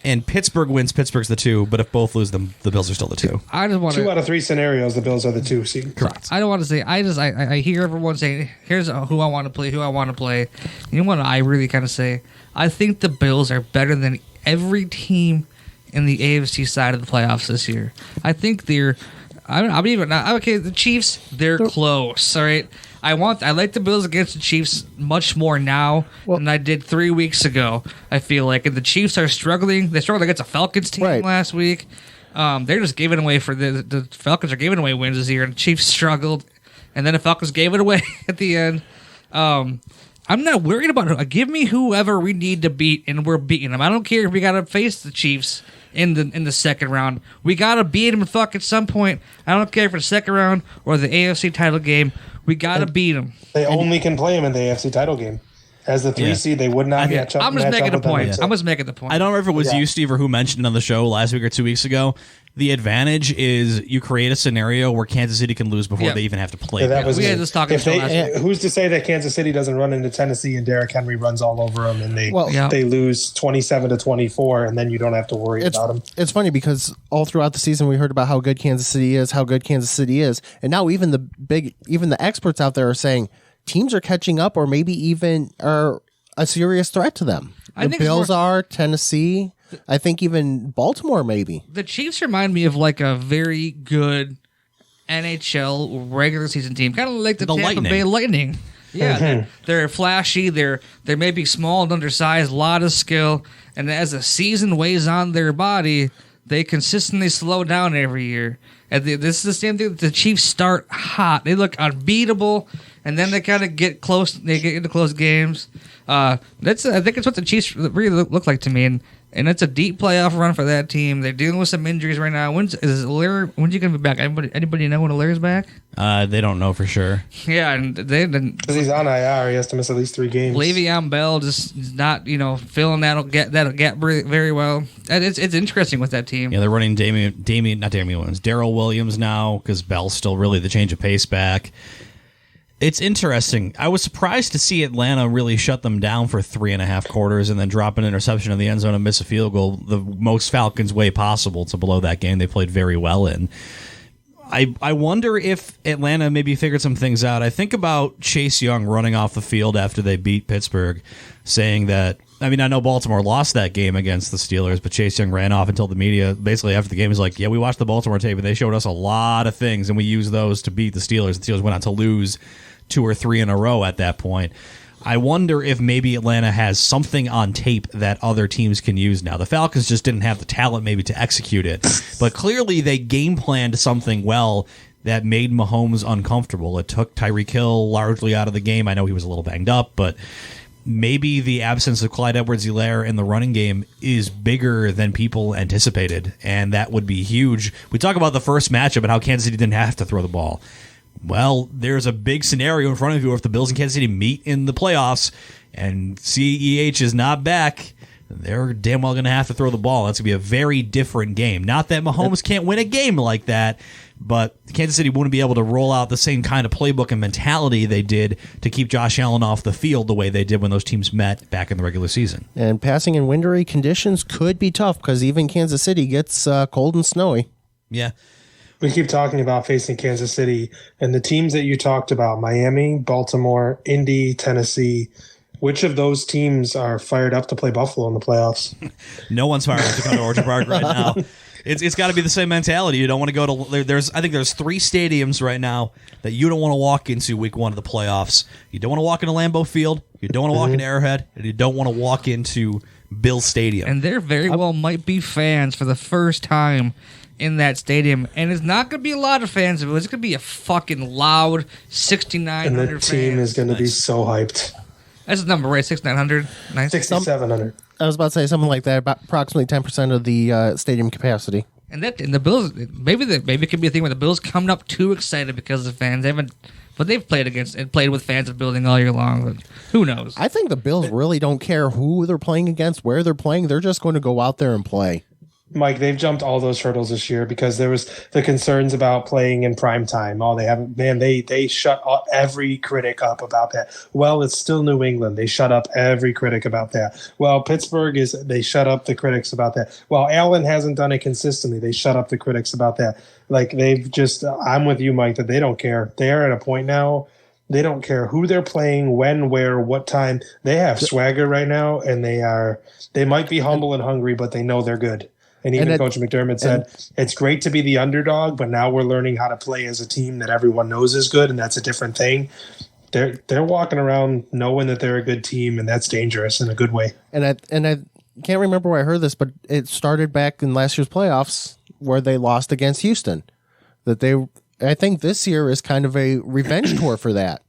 and Pittsburgh wins, Pittsburgh's the 2, but if both lose, them the Bills are still the 2. I just want 2 out of 3 scenarios, the Bills are the 2 seed. Correct. I don't want to say. I hear everyone saying, "Here's who I want to play. Who I want to play." You know what I really kind of say? I think the Bills are better than every team in the AFC side of the playoffs this year. I think they're. Okay. The Chiefs, they're close. All right. I like the Bills against the Chiefs much more now than I did 3 weeks ago. I feel like, and the Chiefs are struggling. They struggled against a Falcons team last week. They're just giving away the Falcons are giving away wins this year, and the Chiefs struggled, and then the Falcons gave it away at the end. I'm not worried about it. Give me whoever we need to beat, and we're beating them. I don't care if we got to face the Chiefs in the second round. We got to beat them at some point. I don't care if it's the second round or the AFC title game. We got to beat them. They only can play them in the AFC title game. As the 3 seed, they would not match up. I'm just making the point. I'm just making the point. I don't remember if it was you, Steve, or who mentioned it on the show last week or 2 weeks ago. The advantage is you create a scenario where Kansas City can lose before they even have to play. We had this talking last week. Who's to say that Kansas City doesn't run into Tennessee and Derrick Henry runs all over them and they lose 27-24 and then you don't have to worry about them. It's funny because all throughout the season we heard about how good Kansas City is, and now even the experts out there are saying teams are catching up or maybe even are a serious threat to them. The Bills are, Tennessee. I think even Baltimore, maybe. The Chiefs remind me of like a very good NHL regular season team, kind of like the Tampa Bay Lightning. Yeah, they're flashy. They're maybe small and undersized, a lot of skill, and as the season weighs on their body, they consistently slow down every year. And this is the same thing. The Chiefs start hot; they look unbeatable, and then they kind of get close. They get into close games. I think it's what the Chiefs really look like to me, and it's a deep playoff run for that team. They're dealing with some injuries right now. When's he going to be back? Anybody know when Allaire's back? They don't know for sure. Yeah, and because he's on IR, he has to miss at least 3 games. Le'Veon Bell just not filling that'll get very well. And it's interesting with that team. Yeah, they're running Darrell Williams now because Bell's still really the change of pace back. It's interesting. I was surprised to see Atlanta really shut them down for 3.5 quarters and then drop an interception in the end zone and miss a field goal the most Falcons way possible to blow that game they played very well in. I wonder if Atlanta maybe figured some things out. I think about Chase Young running off the field after they beat Pittsburgh, saying that, I know Baltimore lost that game against the Steelers, but Chase Young ran off and told the media basically after the game, was like, yeah, we watched the Baltimore tape and they showed us a lot of things and we used those to beat the Steelers. The Steelers went on to lose 2 or 3 in a row at that point. I wonder if maybe Atlanta has something on tape that other teams can use now. The Falcons just didn't have the talent maybe to execute it, but clearly they game planned something well that made Mahomes uncomfortable. It took Tyreek Hill largely out of the game. I know he was a little banged up, but maybe the absence of Clyde Edwards-Helaire in the running game is bigger than people anticipated, and that would be huge. We talk about the first matchup and how Kansas City didn't have to throw the ball. Well, there's a big scenario in front of you if the Bills and Kansas City meet in the playoffs and CEH is not back. they're damn well going to have to throw the ball. That's going to be a very different game. Not that Mahomes can't win a game like that, but Kansas City wouldn't be able to roll out the same kind of playbook and mentality they did to keep Josh Allen off the field the way they did when those teams met back in the regular season. And passing in wintry conditions could be tough because even Kansas City gets cold and snowy. Yeah. We keep talking about facing Kansas City, and the teams that you talked about, Miami, Baltimore, Indy, Tennessee, which of those teams are fired up to play Buffalo in the playoffs? No one's fired up to come to Orchard Park right now. It's got to be the same mentality. You don't want to go to I think there's 3 stadiums right now that you don't want to walk into week 1 of the playoffs. You don't want to walk into Lambeau Field, you don't want to walk into Arrowhead, and you don't want to walk into Bill Stadium. And there very well might be fans for the first time in that stadium, and it's not going to be a lot of fans. It's going to be a fucking loud 6,900 And the fans. team is going to be so hyped. That's the number, right? 6,900? Nice. 6,700. I was about to say something like that, about approximately 10% of the stadium capacity. And the Bills, maybe it could be a thing where the Bills coming up too excited because of fans. They've played against and played with fans of building all year long. But who knows? I think the Bills really don't care who they're playing against, where they're playing. They're just going to go out there and play. Mike, they've jumped all those hurdles this year because there was the concerns about playing in prime time. Oh, they shut every critic up about that. Well, it's still New England. They shut up every critic about that. Well, Pittsburgh they shut up the critics about that. Well, Allen hasn't done it consistently. They shut up the critics about that. Like I'm with you, Mike, that they don't care. They are at a point now. They don't care who they're playing, when, where, what time. They have swagger right now, and they might be humble and hungry, but they know they're good. And even Coach McDermott said, it's great to be the underdog, but now we're learning how to play as a team that everyone knows is good, and that's a different thing. They're walking around knowing that they're a good team, and that's dangerous in a good way. And I can't remember where I heard this, but it started back in last year's playoffs where they lost against Houston. I think this year is kind of a revenge tour for that.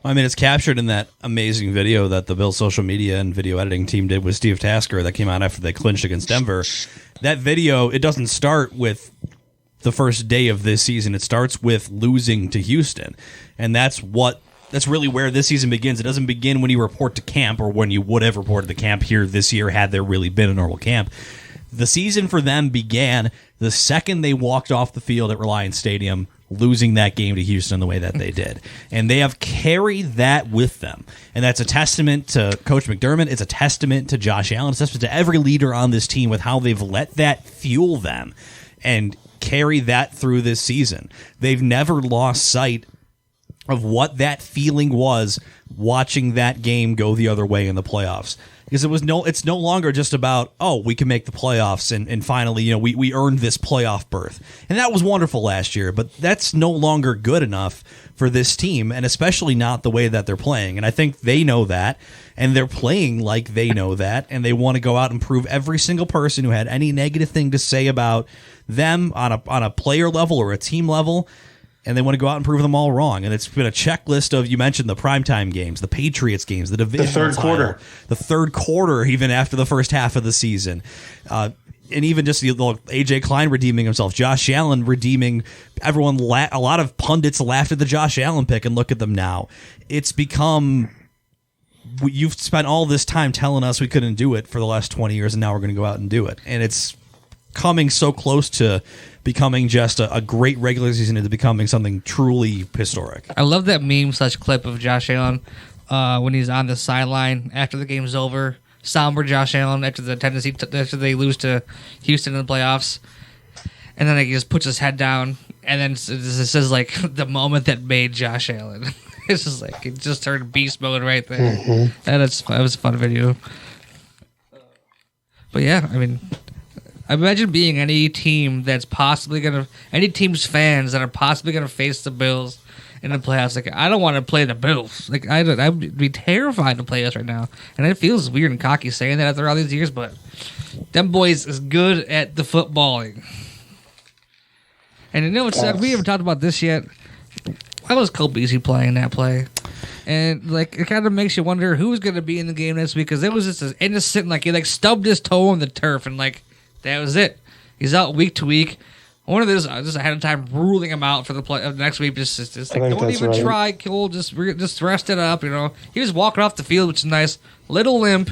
I mean, it's captured in that amazing video that the Bills social media and video editing team did with Steve Tasker that came out after they clinched against Denver. That video, it doesn't start with the first day of this season. It starts with losing to Houston. And that's really where this season begins. It doesn't begin when you report to camp or when you would have reported to camp here this year had there really been a normal camp. The season for them began the second they walked off the field at Reliance Stadium, losing that game to Houston the way that they did. And they have carried that with them. And that's a testament to Coach McDermott. It's a testament to Josh Allen. It's a testament to every leader on this team with how they've let that fuel them and carry that through this season. They've never lost sight of what that feeling was watching that game go the other way in the playoffs. Because it's no longer just about, we can make the playoffs and finally, we earned this playoff berth. And that was wonderful last year, but that's no longer good enough for this team, and especially not the way that they're playing. And I think they know that, and they're playing like they know that, and they want to go out and prove every single person who had any negative thing to say about them on a player level or a team level, and they want to go out and prove them all wrong. And it's been a checklist of, you mentioned the primetime games, the Patriots games, the division, the third quarter, even after the first half of the season. And even just the A.J. Klein redeeming himself, Josh Allen redeeming everyone. A lot of pundits laughed at the Josh Allen pick, and look at them now. It's become, you've spent all this time telling us we couldn't do it for the last 20 years, and now we're going to go out and do it. And it's coming so close to becoming just a great regular season into becoming something truly historic. I love that meme / clip of Josh Allen when he's on the sideline after the game's over. Somber Josh Allen after they lose to Houston in the playoffs, and then he just puts his head down, and then it says like the moment that made Josh Allen. It's just like it just turned beast mode right there. Mm-hmm. That was a fun video. But yeah, I mean, I imagine being any team that's possibly any team's fans that are possibly gonna face the Bills in the playoffs. Like, I don't want to play the Bills. Like, I would be terrified to play us right now. And it feels weird and cocky saying that after all these years, but them boys is good at the footballing. And we haven't talked about this yet. Why was Cole Beasley playing that play? And like, it kind of makes you wonder who's going to be in the game next week, because it was just as innocent, like he like stubbed his toe on the turf, and like that was it. He's out week to week. One of those just ahead of time ruling him out for the next week. Just like, don't even try, Cole. Just rest it up. He was walking off the field, which is nice. Little limp,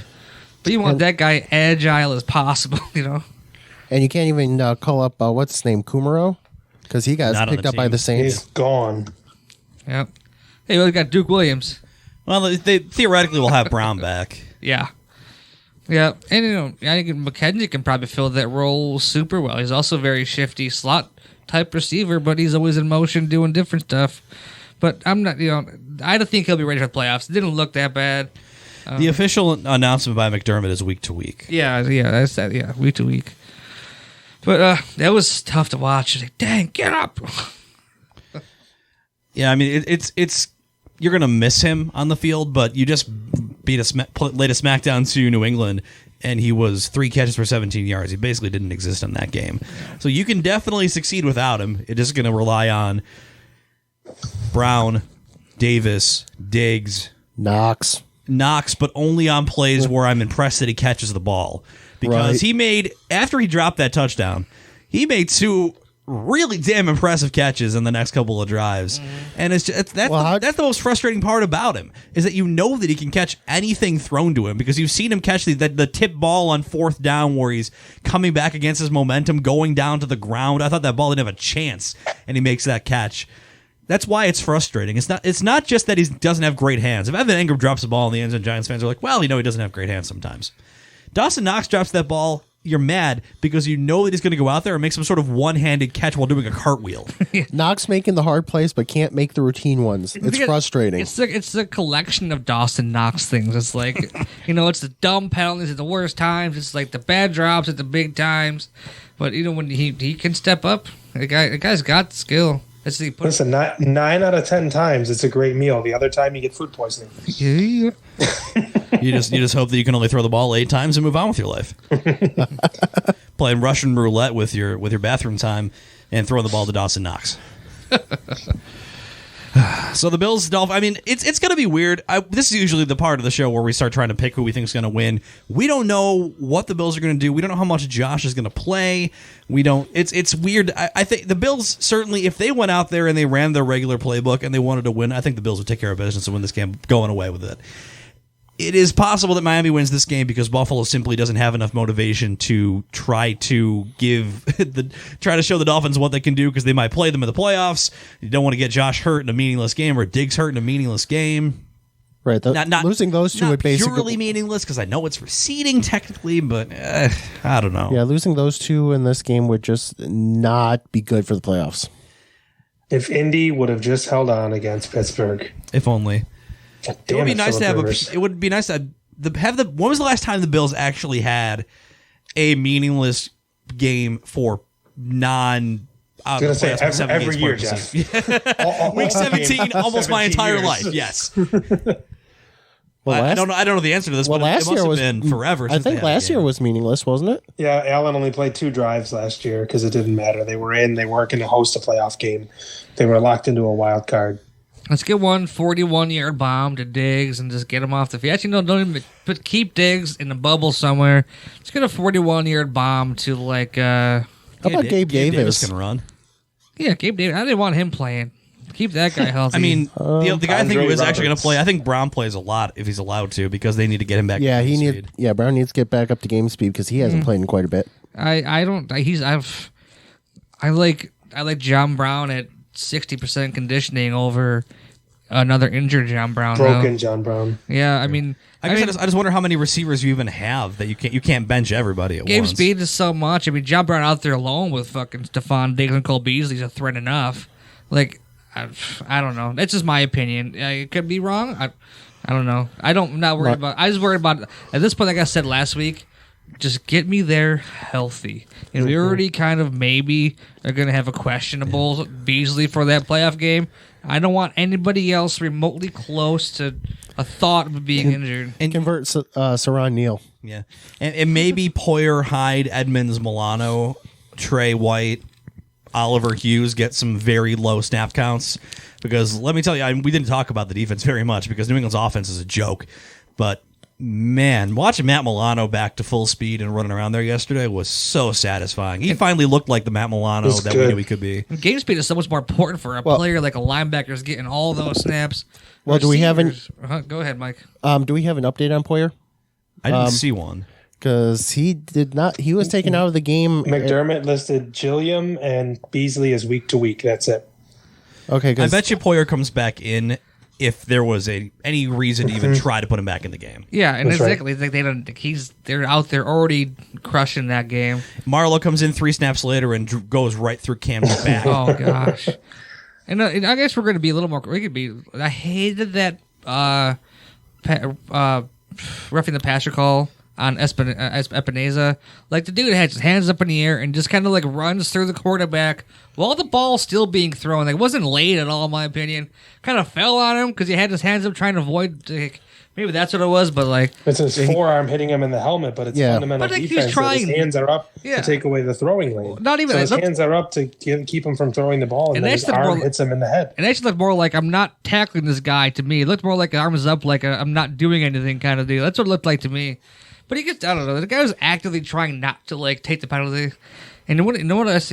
But you want that guy agile as possible, you know? And you can't even call up, what's his name, Kumaro? Because he got picked up by the Saints. He's gone. Yep. Hey, we got Duke Williams. Well, they theoretically will have Brown back. Yeah. Yeah. And, you know, I think McKenzie can probably fill that role super well. He's also a very shifty slot type receiver, but he's always in motion doing different stuff. But I'm not, you know, I don't think he'll be ready for the playoffs. It didn't look that bad. The official announcement by McDermott is week to week. Yeah, that's that. Yeah, week to week. But that was tough to watch. Like, dang, get up. Yeah, I mean, it's you're gonna miss him on the field, but you just laid a smackdown to New England, and he was 3 catches for 17 yards. He basically didn't exist in that game. So you can definitely succeed without him. It is going to rely on Brown, Davis, Diggs, Knox, but only on plays where I'm impressed that he catches the ball. Because he made, after he dropped that touchdown, he made 2 really damn impressive catches in the next couple of drives. And that's the most frustrating part about him, is that you know that he can catch anything thrown to him, because you've seen him catch the tip ball on 4th down where he's coming back against his momentum, going down to the ground. I thought that ball didn't have a chance, and he makes that catch. That's why it's frustrating. It's not just that he doesn't have great hands. If Evan Ingram drops the ball in the end zone, Giants fans are like, well, you know he doesn't have great hands sometimes. Dawson Knox drops that ball, you're mad because you know that he's going to go out there and make some sort of one-handed catch while doing a cartwheel. Knox making the hard plays but can't make the routine ones. It's frustrating. It's the collection of Dawson Knox things. It's like, you know, it's the dumb penalties at the worst times. It's like the bad drops at the big times. But, you know, when he can step up, the guy's got skill. Listen, 9 out of 10 times it's a great meal. The other time you get food poisoning. Yeah. You just hope that you can only throw the ball 8 times and move on with your life. Playing Russian roulette with your bathroom time and throwing the ball to Dawson Knox. So the Bills, Dolphins, I mean, it's going to be weird. This is usually the part of the show where we start trying to pick who we think is going to win. We don't know what the Bills are going to do. We don't know how much Josh is going to play. We don't. It's weird. I think the Bills, certainly, if they went out there and they ran their regular playbook and they wanted to win, I think the Bills would take care of business and win this game, going away with it. It is possible that Miami wins this game because Buffalo simply doesn't have enough motivation to try to try to show the Dolphins what they can do, because they might play them in the playoffs. You don't want to get Josh hurt in a meaningless game or Diggs hurt in a meaningless game. Right. Not losing those two would basically purely meaningless, because I know it's receding technically, but I don't know. Yeah, losing those two in this game would just not be good for the playoffs. If Indy would have just held on against Pittsburgh. If only. It would be nice to have when was the last time the Bills actually had a meaningless game for non every year, Jeff. Week 17, almost my entire life. Yes. Well, I don't know the answer to this, but it must have been forever. I think last year was meaningless, wasn't it? Yeah, Allen only played 2 drives last year because it didn't matter. They weren't going to host a playoff game. They were locked into a wild card. Let's get one 41-yard bomb to Diggs and just get him off the field. Actually, no, don't even keep Diggs in the bubble somewhere. Let's get a 41-yard bomb to how about Gabe Davis? Can run. Yeah, Gabe Davis. I didn't want him playing. Keep that guy healthy. I mean, the guy I think who is actually going to play, I think Brown plays a lot if he's allowed to, because they need to get him back. Yeah, to game speed. Brown needs to get back up to game speed because he hasn't played in quite a bit. I like John Brown at 60% conditioning over another injured John Brown. Broken John Brown. Yeah, I mean, I just wonder how many receivers you even have that you can't bench everybody at game once. Speed is so much. I mean, John Brown out there alone with fucking Stephon Diggs and Cole Beasley's a threat enough. Like, I don't know. That's just my opinion. It could be wrong. I don't know. I'm not worried about. I just worried about at this point. Like I said last week, just get me there healthy. You know, we already kind of maybe are going to have a questionable Beasley for that playoff game. I don't want anybody else remotely close to a thought of being injured. And convert Saron Neal. Yeah. And maybe Poyer, Hyde, Edmonds, Milano, Trey White, Oliver Hughes get some very low snap counts. Because let me tell you, we didn't talk about the defense very much because New England's offense is a joke. But man, watching Matt Milano back to full speed and running around there yesterday was so satisfying. He finally looked like the Matt Milano that we knew he could be. Game speed is so much more important for a player like a linebacker is getting all those snaps. Well, do we have Go ahead, Mike. Do we have an update on Poyer? I didn't see one. Because he did not. He was taken out of the game. McDermott listed Gilliam and Beasley as week to week. That's it. Okay, I bet you Poyer comes back in if there was any reason to even try to put him back in the game. Yeah, and That's exactly. Like they don't. They're out there already crushing that game. Marlowe comes in 3 snaps later and goes right through Cam's back. Oh gosh. And I guess we're going to be a little more. We could be. I hated that roughing the passer call on Epineza. Like the dude had his hands up in the air and just kind of like runs through the quarterback while the ball's still being thrown. Like, it wasn't late at all, in my opinion. Kind of fell on him because he had his hands up trying to avoid. Like, maybe that's what it was, but like it's his forearm hitting him in the helmet, but it's fundamental but, like, defense. His hands are up to take away the throwing lane. Not even his hands are up to keep him from throwing the ball, and then his arm hits him in the head. And actually looked more like I'm not tackling this guy to me. It looked more like arms up, like I'm not doing anything kind of deal. That's what it looked like to me. But I don't know. The guy was actively trying not to like take the penalty. And what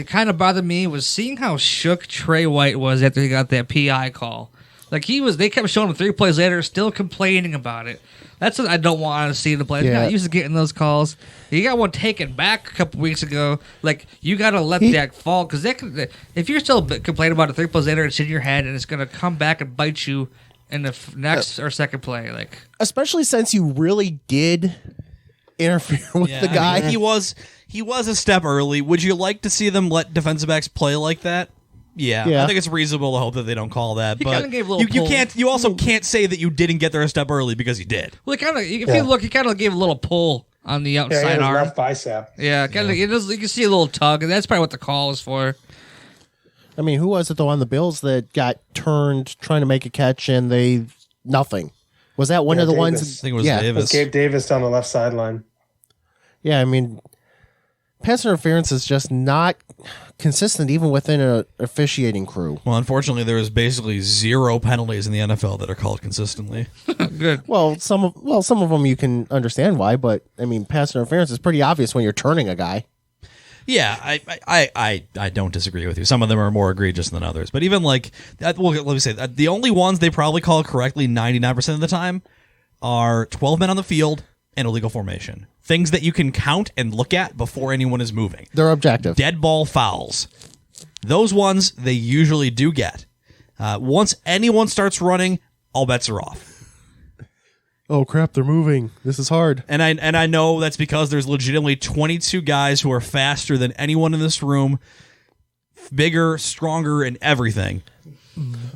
kind of bothered me was seeing how shook Trey White was after he got that PI call. Like they kept showing him 3 plays later, still complaining about it. That's what I don't want to see in the play. Yeah. Not used to getting those calls. You got one taken back a couple weeks ago. Like, you got to let that fall, because if you're still complaining about it 3 plays later, it's in your head and it's going to come back and bite you in the next or second play. Like, especially since you really did interfere with the guy. I mean, he was a step early. Would you like to see them let defensive backs play like that? Yeah. I think it's reasonable to hope that they don't call that. But you also can't say that you didn't get there a step early because you did. Well, you look, he kind of gave a little pull on the outside arm. Left bicep. Yeah, kind of. You can see a little tug, and that's probably what the call is for. I mean, who was it though on the Bills that got turned trying to make a catch and nothing? Was that one of the ones? I think it was Davis. It was Gabe Davis down the left sideline. Yeah, I mean, pass interference is just not consistent even within an officiating crew. Well, unfortunately, there is basically 0 penalties in the NFL that are called consistently. Good. Well, some of them you can understand why, but I mean, pass interference is pretty obvious when you're turning a guy. Yeah, I don't disagree with you. Some of them are more egregious than others, but even like that. Well, let me say that the only ones they probably call correctly 99% of the time are 12 men on the field and illegal formation. Things that you can count and look at before anyone is moving. They're objective. Dead ball fouls. Those ones they usually do get. Once anyone starts running, all bets are off. Oh crap, they're moving. This is hard. And I know that's because there's legitimately 22 guys who are faster than anyone in this room, bigger, stronger, and everything.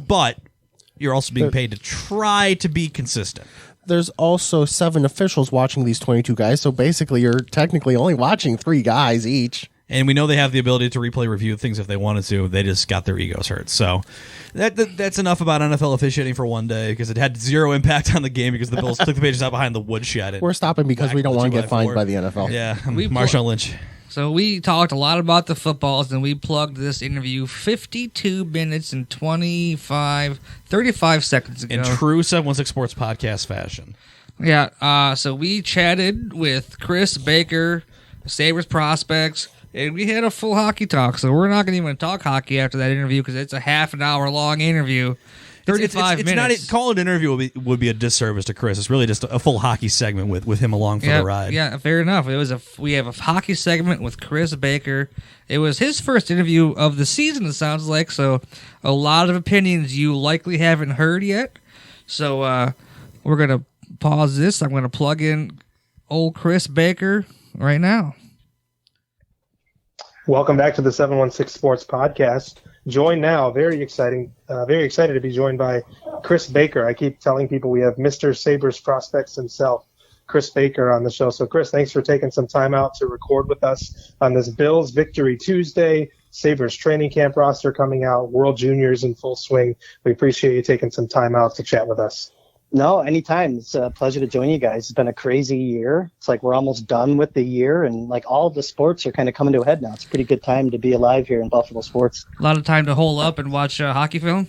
But you're also being paid to try to be consistent. There's also 7 officials watching these 22 guys, so basically you're technically only watching 3 guys each. And we know they have the ability to replay review things if they wanted to. They just got their egos hurt. So that's enough about NFL officiating for one day, because it had 0 impact on the game because the Bills took the pages out behind the woodshed. We're stopping because we don't want to get fined by the NFL. Yeah, Marshawn Lynch. So we talked a lot about the footballs, and we plugged this interview 52 minutes and 35 seconds ago. In true 716 Sports podcast fashion. Yeah, so we chatted with Kris Baker, Sabres prospects, and we had a full hockey talk. So we're not going to even talk hockey after that interview because it's a half an hour long interview. 35 minutes. Call it an interview would be a disservice to Kris. It's really just a full hockey segment with him along for the ride. Yeah, fair enough. We have a hockey segment with Kris Baker. It was his first interview of the season, it sounds like, so a lot of opinions you likely haven't heard yet. So we're going to pause this. I'm going to plug in old Kris Baker right now. Welcome back to the 716 Sports Podcast. Joined now, very excited to be joined by Kris Baker. I keep telling people we have Mr. Sabres prospects himself, Kris Baker, on the show. So, Kris, thanks for taking some time out to record with us on this Bills Victory Tuesday. Sabres training camp roster coming out, World Juniors in full swing. We appreciate you taking some time out to chat with us. No, anytime. It's a pleasure to join you guys. It's been a crazy year. It's like we're almost done with the year, and like all of the sports are kind of coming to a head now. It's a pretty good time to be alive here in Buffalo sports. A lot of time to hole up and watch hockey film?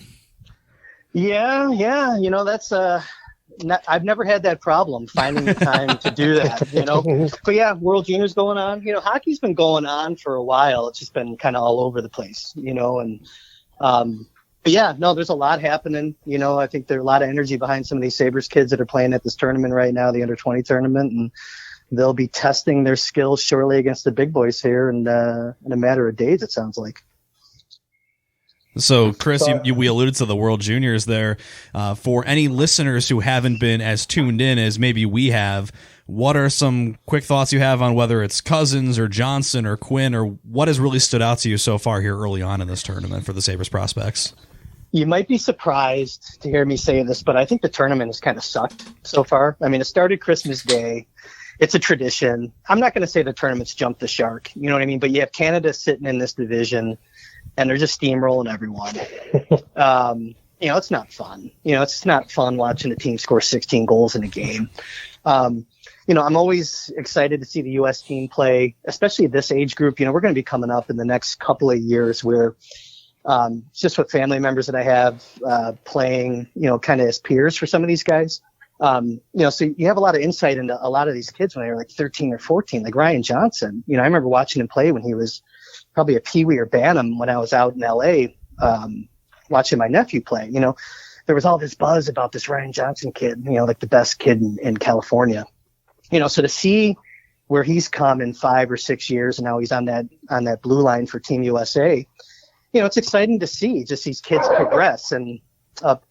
Yeah. You know, that's I've never had that problem finding the time to do that, you know. But yeah, World Juniors going on. You know, hockey's been going on for a while. It's just been kind of all over the place, you know, and But yeah, no, there's a lot happening. I think there's a lot of energy behind some of these Sabres kids that are playing at this tournament right now, the under-20 tournament, and they'll be testing their skills shortly against the big boys here in a matter of days, it sounds like. So, Kris, we alluded to the World Juniors there. For any listeners who haven't been as tuned in as maybe we have, what are some quick thoughts you have on whether it's Cousins or Johnson or Quinn, or what has really stood out to you so far here early on in this tournament for the Sabres prospects? You might be surprised to hear me say this, but I think the tournament has kind of sucked so far. I mean, it started Christmas Day. It's a tradition. I'm not going to say the tournament's jumped the shark, you know what I mean? But you have Canada sitting in this division, and they're just steamrolling everyone. It's not fun. It's not fun watching a team score 16 goals in a game. I'm always excited to see the U.S. team play, especially this age group. We're going to be coming up in the next couple of years where just with family members that I have playing, kind of as peers for some of these guys. So you have a lot of insight into a lot of these kids when they were like 13 or 14, like Ryan Johnson. I remember watching him play when he was probably a peewee or bantam when I was out in LA, watching my nephew play. There was all this buzz about this Ryan Johnson kid, like the best kid in California. So to see where he's come in 5 or 6 years and now he's on that blue line for Team USA, it's exciting to see just these kids progress. And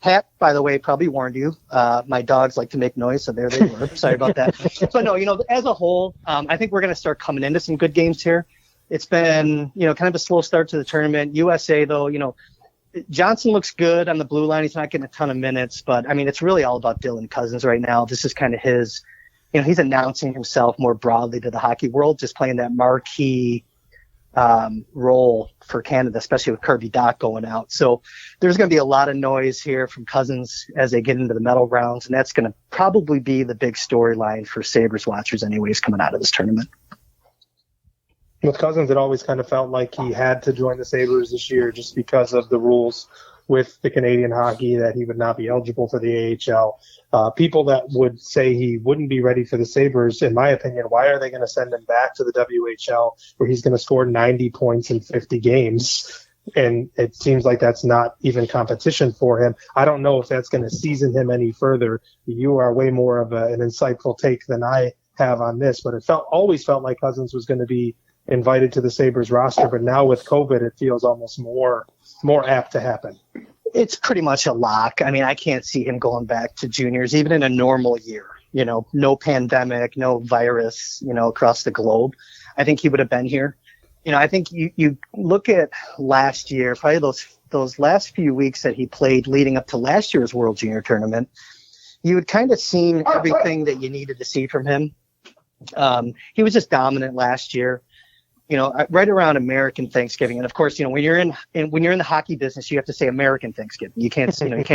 Pat, by the way, probably warned you. My dogs like to make noise, so there they were. Sorry about that. But no, as a whole, I think we're going to start coming into some good games here. It's been, kind of a slow start to the tournament. USA, though, Johnson looks good on the blue line. He's not getting a ton of minutes, but I mean, it's really all about Dylan Cousins right now. This is kind of his, he's announcing himself more broadly to the hockey world, just playing that marquee role for Canada, especially with Kirby Dach going out. So there's going to be a lot of noise here from Cousins as they get into the medal rounds, and that's going to probably be the big storyline for Sabres watchers anyways coming out of this tournament. With Cousins, it always kind of felt like he had to join the Sabres this year just because of the rules with the Canadian hockey that he would not be eligible for the AHL. People that would say he wouldn't be ready for the Sabres, in my opinion, why are they going to send him back to the WHL where he's going to score 90 points in 50 games? And it seems like that's not even competition for him. I don't know if that's going to season him any further. You are way more of an insightful take than I have on this, but it always felt like Cousins was going to be invited to the Sabres roster, but now with COVID, it feels almost more apt to happen. It's pretty much a lock. I mean, I can't see him going back to juniors, even in a normal year, no pandemic, no virus, across the globe. I think he would have been here. I think you look at last year, probably those last few weeks that he played leading up to last year's World Junior Tournament, you had kind of seen everything that you needed to see from him. He was just dominant last year. Right around American Thanksgiving, and of course, when you're in the hockey business, you have to say American Thanksgiving. You can't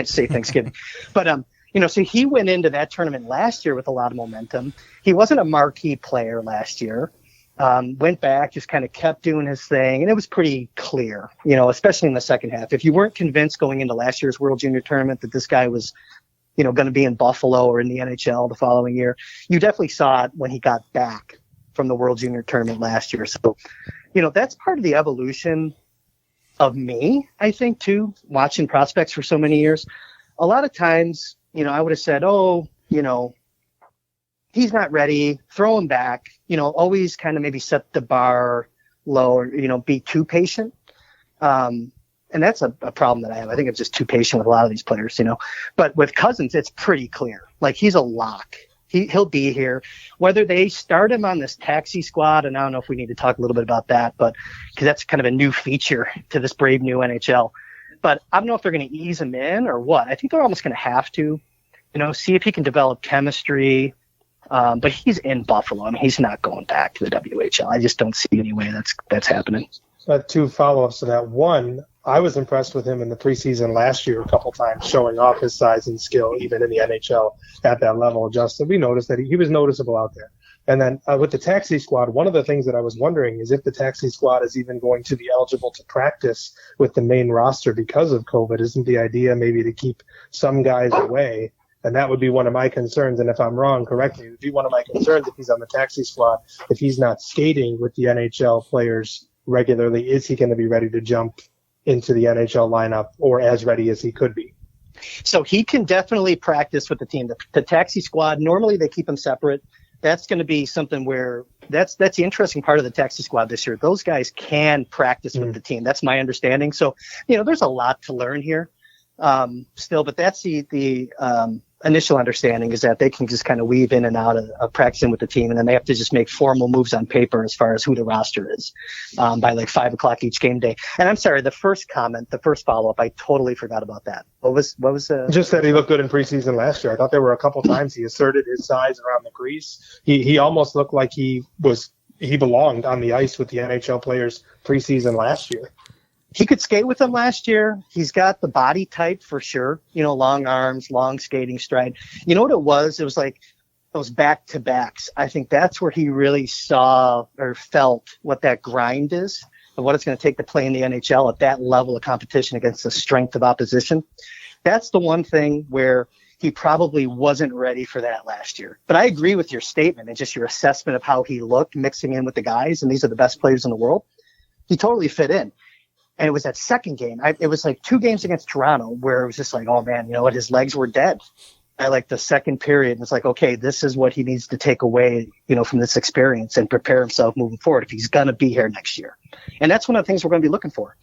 say Thanksgiving. But so he went into that tournament last year with a lot of momentum. He wasn't a marquee player last year. Went back, just kind of kept doing his thing, and it was pretty clear, especially in the second half. If you weren't convinced going into last year's World Junior Tournament that this guy was, going to be in Buffalo or in the NHL the following year, you definitely saw it when he got back from the World Junior Tournament last year. So, that's part of the evolution of me, I think, too, watching prospects for so many years. A lot of times, I would have said, he's not ready, throw him back, always kind of maybe set the bar low or, be too patient. And that's a problem that I have. I think I'm just too patient with a lot of these players, But with Cousins, it's pretty clear. Like, he's a lock. He'll be here. Whether they start him on this taxi squad, and I don't know if we need to talk a little bit about that, but because that's kind of a new feature to this brave new NHL. But I don't know if they're going to ease him in or what. I think they're almost going to have to, see if he can develop chemistry. But he's in Buffalo. I mean, he's not going back to the WHL. I just don't see any way that's happening. 2 follow-ups to that. One, I was impressed with him in the preseason last year a couple times, showing off his size and skill, even in the NHL at that level. Justin, we noticed that he was noticeable out there. And then with the taxi squad, one of the things that I was wondering is if the taxi squad is even going to be eligible to practice with the main roster because of COVID. Isn't the idea maybe to keep some guys away? And that would be one of my concerns. And if I'm wrong, correct me. It would be one of my concerns if he's on the taxi squad, if he's not skating with the NHL players regularly, is he going to be ready to jump into the NHL lineup or as ready as he could be. So he can definitely practice with the team. The taxi squad, normally they keep them separate. That's going to be something where that's the interesting part of the taxi squad this year. Those guys can practice with the team. That's my understanding. So, there's a lot to learn here still, but that's the initial understanding is that they can just kind of weave in and out of practicing with the team, and then they have to just make formal moves on paper as far as who the roster is by like 5:00 each game day. And I'm sorry, the first follow-up, I totally forgot about that. What was just that he looked good in preseason last year. I thought there were a couple times he asserted his size around the crease. He almost looked like he belonged on the ice with the NHL players preseason last year. He could skate with them last year. He's got the body type for sure. Long arms, long skating stride. You know what it was? It was like those back-to-backs. I think that's where he really saw or felt what that grind is and what it's going to take to play in the NHL at that level of competition against the strength of opposition. That's the one thing where he probably wasn't ready for that last year. But I agree with your statement and just your assessment of how he looked mixing in with the guys, and these are the best players in the world. He totally fit in. And it was that second game. It was like 2 games against Toronto where it was just like, oh, man, you know what? His legs were dead. At like the second period, it's like, okay, this is what he needs to take away, from this experience and prepare himself moving forward if he's going to be here next year. And that's one of the things we're going to be looking for.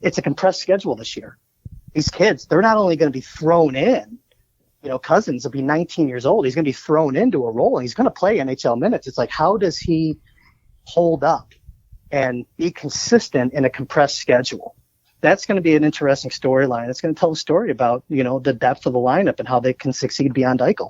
It's a compressed schedule this year. These kids, they're not only going to be thrown in, Cousins will be 19 years old. He's going to be thrown into a role and he's going to play NHL minutes. It's like, how does he hold up and be consistent in a compressed schedule? That's going to be an interesting storyline. It's going to tell a story about, the depth of the lineup and how they can succeed beyond Eichel.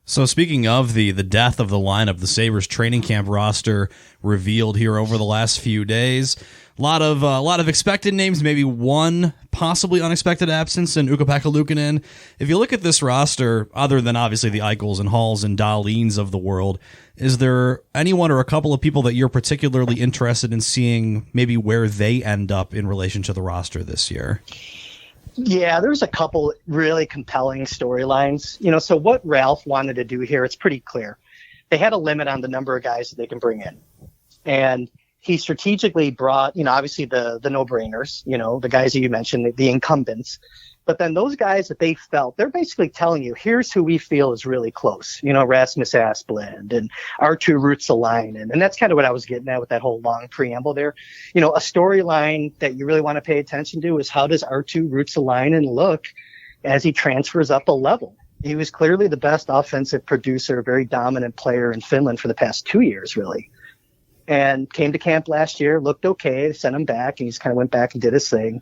So speaking of the depth of the lineup, the Sabres training camp roster revealed here over the last few days. A lot of expected names, maybe one possibly unexpected absence in Ukko-Pekka Luukkonen. If you look at this roster, other than obviously the Eichels and Halls and Dahleens of the world, is there anyone or a couple of people that you're particularly interested in seeing maybe where they end up in relation to the roster this year? Yeah, there's a couple really compelling storylines. So what Ralph wanted to do here, it's pretty clear. They had a limit on the number of guys that they can bring in. And he strategically brought, obviously the no-brainers, the guys that you mentioned, the incumbents. But then those guys that they felt, they're basically telling you, here's who we feel is really close. Rasmus Asplund and Arttu Ruotsalainen. And that's kind of what I was getting at with that whole long preamble there. A storyline that you really want to pay attention to is how does Arttu Ruotsalainen look as he transfers up a level? He was clearly the best offensive producer, very dominant player in Finland for the past 2 years, really. And came to camp last year, looked okay, sent him back, and he just kind of went back and did his thing.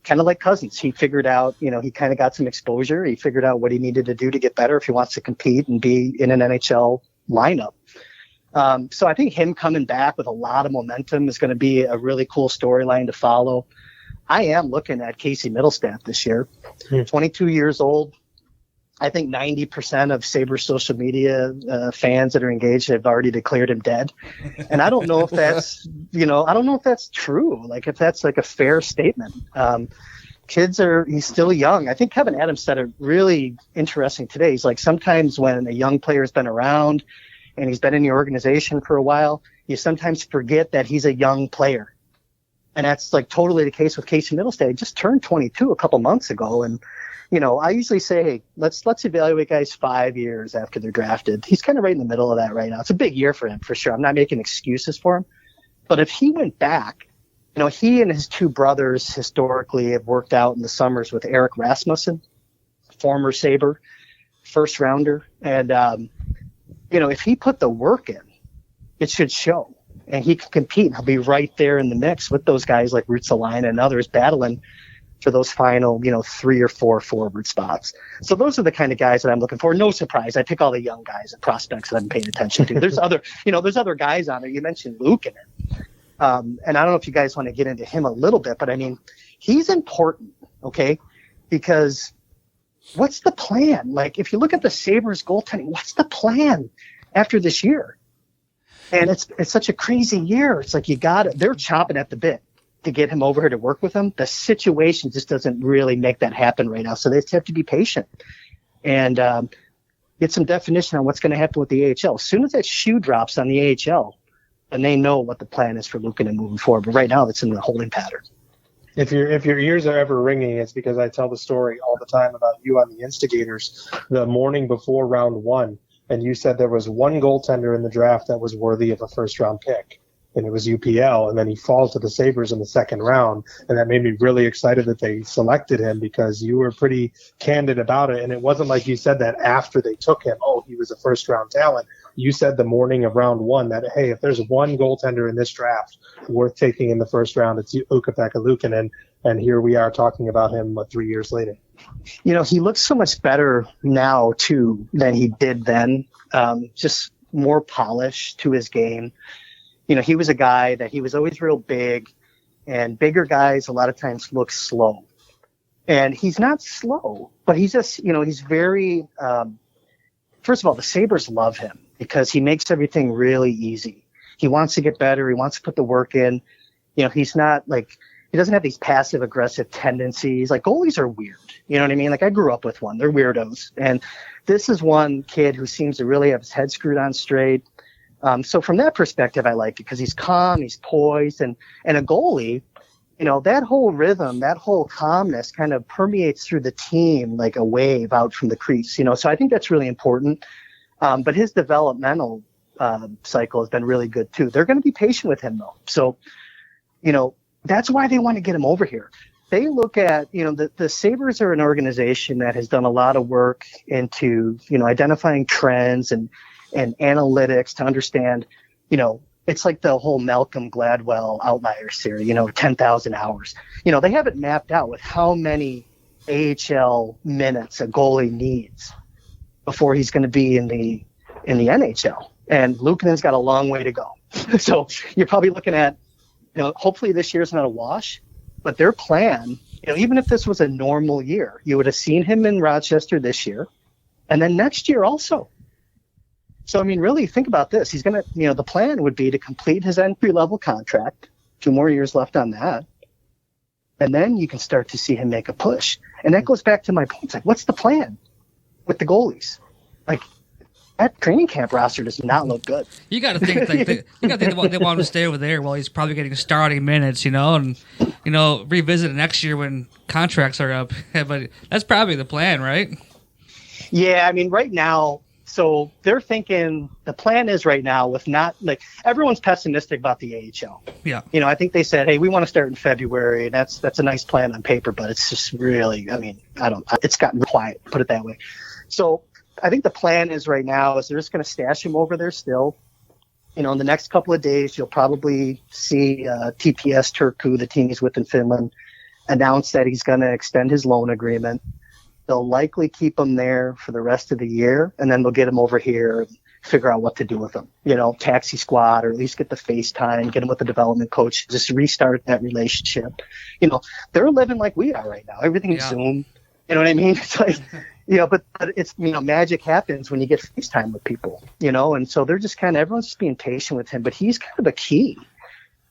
Kind of like Cousins. He figured out, he kind of got some exposure. He figured out what he needed to do to get better if he wants to compete and be in an NHL lineup. So I think him coming back with a lot of momentum is going to be a really cool storyline to follow. I am looking at Casey Middlestat this year, 22 years old. I think 90% of Sabres social media fans that are engaged have already declared him dead. And I don't know if that's, I don't know if that's true. Like if that's like a fair statement. He's still young. I think Kevin Adams said it really interesting today. He's like, sometimes when a young player has been around and he's been in the organization for a while, you sometimes forget that he's a young player. And that's like totally the case with Casey Middlestat. He just turned 22 a couple months ago. And, I usually say, hey, let's evaluate guys 5 years after they're drafted. He's kind of right in the middle of that right now. It's a big year for him, for sure. I'm not making excuses for him. But if he went back, he and his 2 brothers historically have worked out in the summers with Erik Rasmussen, former Sabre, first rounder. And, if he put the work in, it should show. And he can compete. He'll be right there in the mix with those guys like Ruotsalainen and others battling for those final, 3 or 4 forward spots. So those are the kind of guys that I'm looking for. No surprise. I pick all the young guys and prospects that I'm paying attention to. There's there's other guys on there. You mentioned Luukkonen. And I don't know if you guys want to get into him a little bit, but I mean, he's important. Okay. Because what's the plan? Like if you look at the Sabres goaltending, what's the plan after this year? And it's such a crazy year. It's like they're chomping at the bit to get him over here to work with them. The situation just doesn't really make that happen right now. So they have to be patient and get some definition on what's going to happen with the AHL. As soon as that shoe drops on the AHL, then they know what the plan is for Luukkonen moving forward. But right now it's in the holding pattern. If your ears are ever ringing, it's because I tell the story all the time about you on the Instigators the morning before round 1, and you said there was one goaltender in the draft that was worthy of a first-round pick, and it was UPL, and then he falls to the Sabres in the second round, and that made me really excited that they selected him because you were pretty candid about it, and it wasn't like you said that after they took him, oh, he was a first-round talent. You said the morning of round 1 that, hey, if there's one goaltender in this draft worth taking in the first round, it's Ukko-Pekka Luukkonen, and here we are talking about him 3 years later. You know, he looks so much better now, too, than he did then. Just more polish to his game. You know, he was a guy that he was always real big, and bigger guys a lot of times look slow. And he's not slow, but he's just, you know, he's very, first of all, the Sabres love him because he makes everything really easy. He wants to get better. He wants to put the work in. You know, he's not like, he doesn't have these passive aggressive tendencies. Like, goalies are weird. You know what I mean? Like, I grew up with one. They're weirdos. And this is one kid who seems to really have his head screwed on straight. So from that perspective, I like it because he's calm, he's poised, and a goalie, you know, that whole rhythm, that whole calmness kind of permeates through the team like a wave out from the crease, you know. So I think that's really important. But his developmental cycle has been really good too. They're going to be patient with him though. So, you know, that's why they want to get him over here. They look at, you know, the Sabres are an organization that has done a lot of work into, you know, identifying trends and analytics to understand, you know, it's like the whole Malcolm Gladwell outlier series, you know, 10,000 hours. You know, they have it mapped out with how many AHL minutes a goalie needs before he's going to be in the NHL. And Luukkonen's got a long way to go. So you're probably looking at, you know, hopefully this year's not a wash, but their plan, you know, even if this was a normal year, you would have seen him in Rochester this year and then next year also. So, I mean, really think about this. He's going to, you know, the plan would be to complete his entry-level contract, 2 more years left on that, and then you can start to see him make a push. And that goes back to my point. It's like, what's the plan with the goalies? Like, that training camp roster does not look good. You got to think like they want him to stay over there while he's probably getting starting minutes, you know, and you know revisit it next year when contracts are up. But that's probably the plan, right? Yeah, I mean, right now. So they're thinking the plan is right now with not like everyone's pessimistic about the AHL. Yeah. You know, I think they said, hey, we want to start in February. And that's a nice plan on paper, but it's just really, I mean, it's gotten quiet, put it that way. So I think the plan is right now is they're just going to stash him over there still. You know, in the next couple of days, you'll probably see TPS Turku, the team he's with in Finland, announce that he's going to extend his loan agreement. They'll likely keep him there for the rest of the year, and then they'll get him over here and figure out what to do with him. You know, taxi squad, or at least get the FaceTime, get him with the development coach, just restart that relationship. You know, they're living like we are right now. Everything's Zoom. You know what I mean? It's like, you know, but it's, you know, magic happens when you get FaceTime with people, you know, and so they're just kind of, everyone's just being patient with him, but he's kind of a key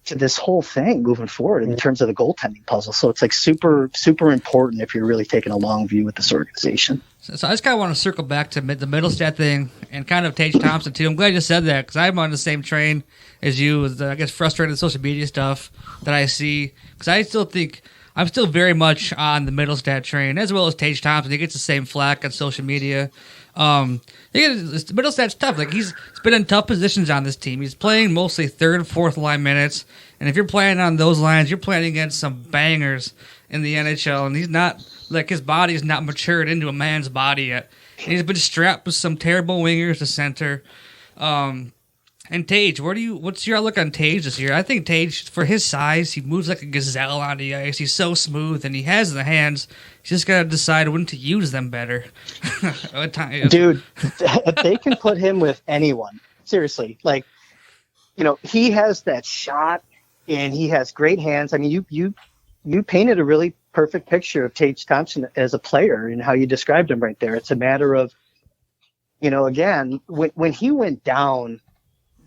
to this whole thing moving forward in terms of the goaltending puzzle. So it's like super, super important if you're really taking a long view with this organization. So I just kind of want to circle back to the Middlestat thing and kind of Tage Thompson too. I'm glad you said that because I'm on the same train as you with the, I guess, frustrated social media stuff that I see because I still think I'm still very much on the Middlestat train as well as Tage Thompson. He gets the same flack on social media. Middlestat's tough. Like he's been in tough positions on this team. He's playing mostly third and fourth line minutes, and if you're playing on those lines, you're playing against some bangers in the NHL. And he's not like his body's not matured into a man's body yet. And he's been strapped with some terrible wingers to center. And Tage, what's your outlook on Tage this year? I think Tage, for his size, he moves like a gazelle on the ice. He's so smooth, and he has the hands. He's just got to decide when to use them better. Dude, they can put him with anyone. Seriously. Like, you know, he has that shot, and he has great hands. I mean, you painted a really perfect picture of Tage Thompson as a player and how you described him right there. It's a matter of, you know, again, when he went down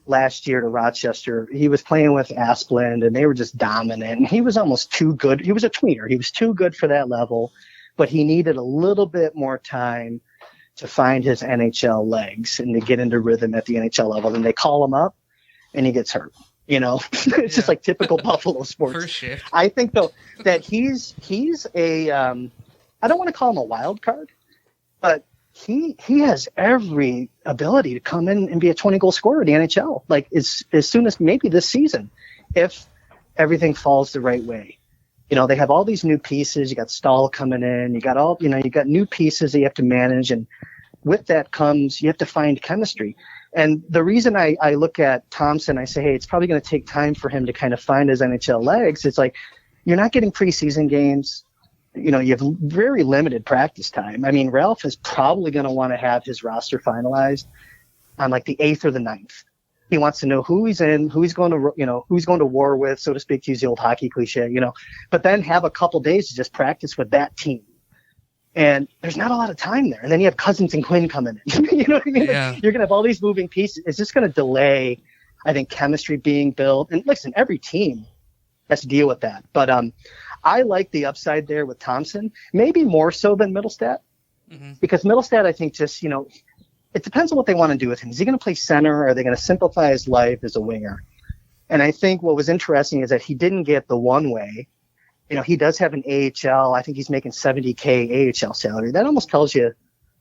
last year to Rochester, he was playing with Asplund, and they were just dominant. And he was almost too good. He was a tweener. He was too good for that level, but he needed a little bit more time to find his NHL legs and to get into rhythm at the NHL level. And they call him up, and he gets hurt. It's just like typical Buffalo sports. First shift. I think though that he's a I don't want to call him a wild card, but he has every ability to come in and be a 20-goal scorer in the NHL. Like as soon as maybe this season, if everything falls the right way. They have all these new pieces. You got Stahl coming in. You got you got new pieces that you have to manage, and with that comes you have to find chemistry. And the reason I look at Thompson, I say, hey, it's probably going to take time for him to kind of find his NHL legs. It's like you're not getting preseason games. You have very limited practice time. I mean, Ralph is probably going to want to have his roster finalized on like the 8th or the 9th. He wants to know who he's in, who he's going to, who's going to war with, so to speak, to use the old hockey cliche, but then have a couple days to just practice with that team. And there's not a lot of time there. And then you have Cousins and Quinn coming in. You know what I mean? Yeah. You're going to have all these moving pieces. It's just going to delay, I think, chemistry being built. And listen, every team has to deal with that. But I like the upside there with Thompson, maybe more so than Middlestat. Mm-hmm. Because Middlestat, I think, just, it depends on what they want to do with him. Is he going to play center, or are they going to simplify his life as a winger? And I think what was interesting is that he didn't get the one way. He does have an AHL. I think he's making $70K AHL salary. That almost tells you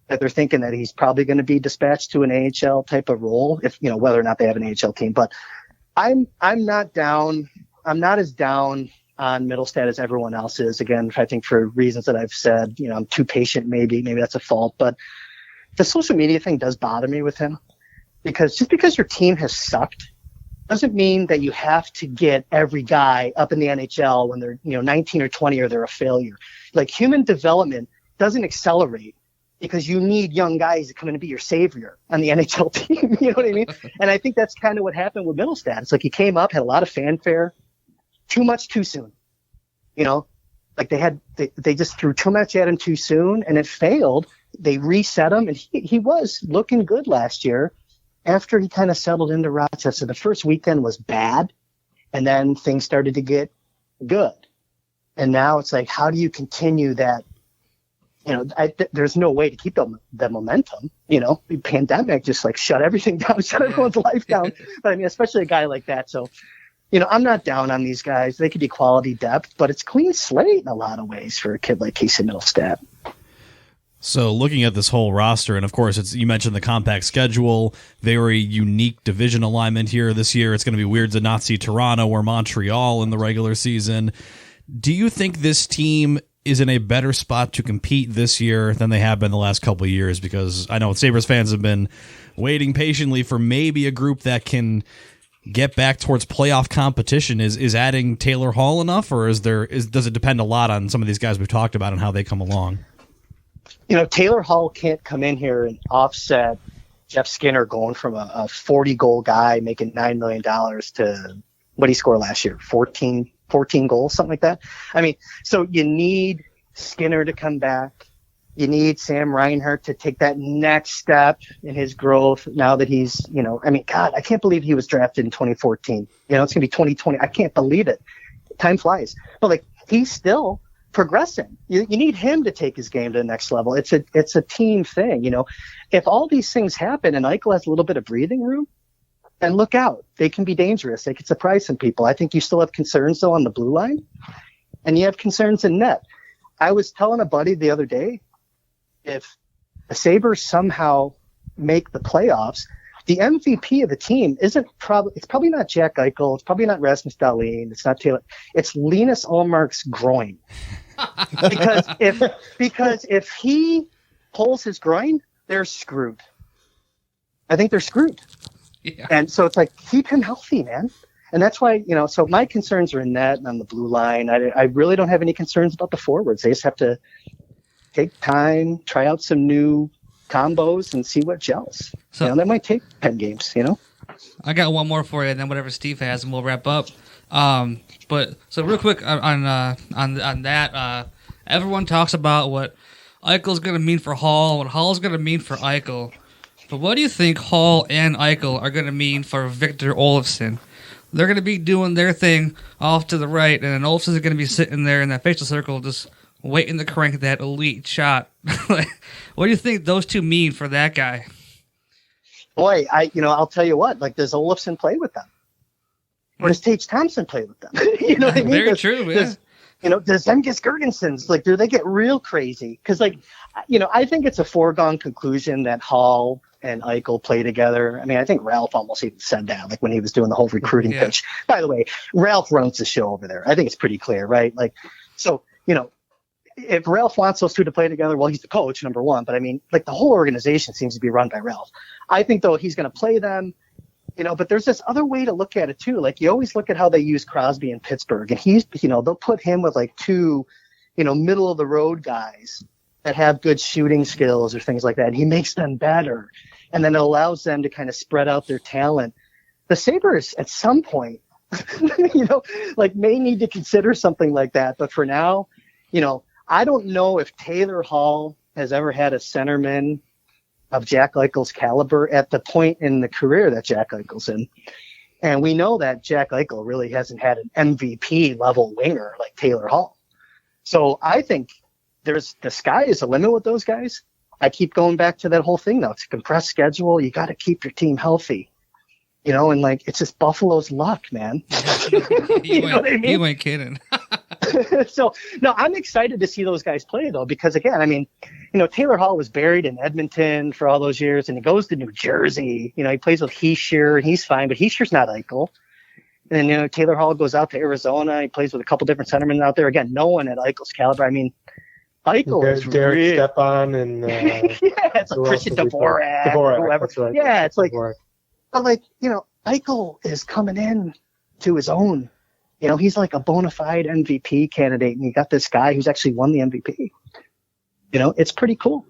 that they're thinking that he's probably going to be dispatched to an AHL type of role, if whether or not they have an AHL team. But I'm not down. I'm not as down on Middlestat as everyone else is. Again, I think for reasons that I've said, I'm too patient. Maybe that's a fault. But the social media thing does bother me with him, because just because your team has sucked doesn't mean that you have to get every guy up in the NHL when they're 19 or 20 or they're a failure. Like, human development doesn't accelerate because you need young guys to come in and be your savior on the NHL team. You know what I mean? And I think that's kind of what happened with Middlestat. It's like he came up, had a lot of fanfare, too much too soon. Like they just threw too much at him too soon, and it failed. They reset him, and he was looking good last year. After he kind of settled into Rochester, the first weekend was bad, and then things started to get good. And now it's like, how do you continue that? There's no way to keep the momentum. The pandemic just like shut everything down, shut everyone's life down. But I mean, especially a guy like that. So, I'm not down on these guys. They could be quality depth, but it's clean slate in a lot of ways for a kid like Casey Middlestat. So looking at this whole roster, and of course, you mentioned the compact schedule, very unique division alignment here this year. It's going to be weird to not see Toronto or Montreal in the regular season. Do you think this team is in a better spot to compete this year than they have been the last couple of years? Because I know Sabres fans have been waiting patiently for maybe a group that can get back towards playoff competition. Is adding Taylor Hall enough, or does it depend a lot on some of these guys we've talked about and how they come along? Taylor Hall can't come in here and offset Jeff Skinner going from a 40-goal guy making $9 million to what he scored last year, 14 goals, something like that. I mean, so you need Skinner to come back. You need Sam Reinhart to take that next step in his growth now that he's, God, I can't believe he was drafted in 2014. It's going to be 2020. I can't believe it. Time flies. But, he's still progressing. You need him to take his game to the next level. It's a team thing. If all these things happen and Eichel has a little bit of breathing room, then look out. They can be dangerous. They could surprise some people. I think you still have concerns though on the blue line, and you have concerns in net. I was telling a buddy the other day, if the Sabres somehow make the playoffs, the MVP of the team it's probably not Jack Eichel. It's probably not Rasmus Dahlin. It's not Taylor. It's Linus Ullmark's groin. because if he pulls his groin, they're screwed. I think they're screwed. Yeah. And so it's like, keep him healthy, man. And that's why, so my concerns are in net and on the blue line. I really don't have any concerns about the forwards. They just have to take time, try out some new combos and see what gels. So that might take 10 games, I got one more for you, and then whatever Steve has, and we'll wrap up. But so real quick on that, everyone talks about what Eichel's going to mean for Hall, what Hall's going to mean for Eichel. But what do you think Hall and Eichel are going to mean for Victor Olofsson? They're going to be doing their thing off to the right, and then Olofsson's going to be sitting there in that facial circle just waiting to crank that elite shot. What do you think those two mean for that guy? Boy, I'll tell you what, does Olofsson play with them? Or does Tage Thompson play with them? You know what I mean? Very true, yeah. Does Zemgus Girgensons, like, do they get real crazy? Because, like, I think it's a foregone conclusion that Hall and Eichel play together. I mean, I think Ralph almost even said that, like, when he was doing the whole recruiting pitch. By the way, Ralph runs the show over there. I think it's pretty clear, right? Like, so, if Ralph wants those two to play together, well, he's the coach, number one. But, I mean, like, the whole organization seems to be run by Ralph. I think, though, he's going to play them. But there's this other way to look at it too. Like, you always look at how they use Crosby in Pittsburgh, and he's, they'll put him with like two, middle of the road guys that have good shooting skills or things like that. And he makes them better, and then it allows them to kind of spread out their talent. The Sabres at some point, may need to consider something like that. But for now, I don't know if Taylor Hall has ever had a centerman of Jack Eichel's caliber at the point in the career that Jack Eichel's in. And we know that Jack Eichel really hasn't had an MVP level winger like Taylor Hall. So I think the sky is the limit with those guys. I keep going back to that whole thing though. It's a compressed schedule. You got to keep your team healthy, and like, it's just Buffalo's luck, man. You know what I mean? You ain't kidding. So, no, I'm excited to see those guys play, though, because, again, I mean, Taylor Hall was buried in Edmonton for all those years, and he goes to New Jersey. He plays with Heischer, and he's fine, but Heischer's not Eichel. And then, Taylor Hall goes out to Arizona. He plays with a couple different centermen out there. Again, no one at Eichel's caliber. I mean, Eichel is Derek Stepan and it's like Christian Dvorak, whoever. That's right. Yeah, it's like, Dvorak. But like, Eichel is coming in to his own. He's like a bona fide MVP candidate, and you got this guy who's actually won the MVP. It's pretty cool.